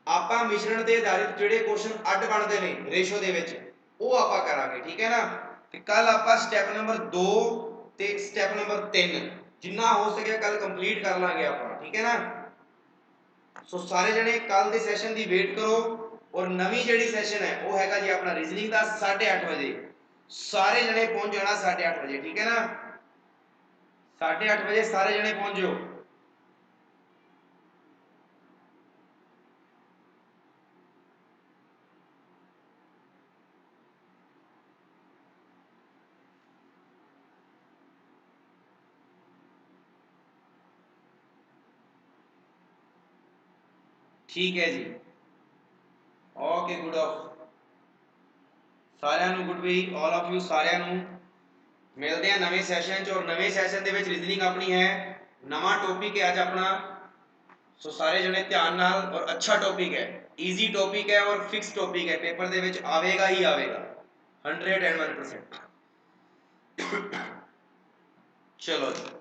S1: आपां मिश्रण ते आधारित जिहड़े क्वेश्चन अड बनदे ने रेशो दे विच ਉਹ ਆਪਾਂ ਕਰਾਂਗੇ, ठीक है ना। ਤੇ ਕੱਲ ਆਪਾਂ ਸਟੈਪ ਨੰਬਰ 2 ਤੇ ਸਟੈਪ ਨੰਬਰ 3 ਜਿੰਨਾ ਹੋ ਸਕੇ ਕੱਲ ਕੰਪਲੀਟ ਕਰ ਲਾਂਗੇ ਆਪਾਂ, ठीक है ना। ਸੋ ਸਾਰੇ ਜਣੇ ਕੱਲ ਦੇ ਸੈਸ਼ਨ ਦੀ ਵੇਟ ਕਰੋ। ਔਰ ਨਵੀਂ ਜਿਹੜੀ ਸੈਸ਼ਨ ਹੈ ਉਹ ਹੈਗਾ ਜੀ ਆਪਣਾ ਰੀਜ਼ਨਿੰਗ ਦਾ 8:30 ਵਜੇ। ਸਾਰੇ ਜਣੇ ਪਹੁੰਚ ਜਾਣਾ 8:30 ਵਜੇ, ठीक है ना। 8:30 ਵਜੇ ਸਾਰੇ ਜਣੇ ਪਹੁੰਚ ਜਾਓ। ठीक है जी, ओके, गुड ऑफ ਸਾਰਿਆਂ ਨੂੰ, ਗੁੱਡ ਵੀ ਆਲ ਆਫ ਯੂ ਸਾਰਿਆਂ ਨੂੰ। ਮਿਲਦੇ ਆ ਨਵੇਂ ਸੈਸ਼ਨ 'ਚ। ਔਰ ਨਵੇਂ ਸੈਸ਼ਨ ਦੇ ਵਿੱਚ ਰੀਜ਼ਨਿੰਗ ਆਪਣੀ ਹੈ, ਨਵਾਂ ਟੌਪਿਕ ਹੈ ਅੱਜ ਆਪਣਾ। ਸੋ ਸਾਰੇ ਜਣੇ ਧਿਆਨ ਨਾਲ, ਔਰ ਅੱਛਾ ਟੌਪਿਕ ਹੈ, ਈਜ਼ੀ ਟੌਪਿਕ ਹੈ ਔਰ ਫਿਕਸ ਟੌਪਿਕ ਹੈ, ਪੇਪਰ ਦੇ ਵਿੱਚ ਆਵੇਗਾ ਹੀ ਆਵੇਗਾ 101%। ਚਲੋ ਜੀ।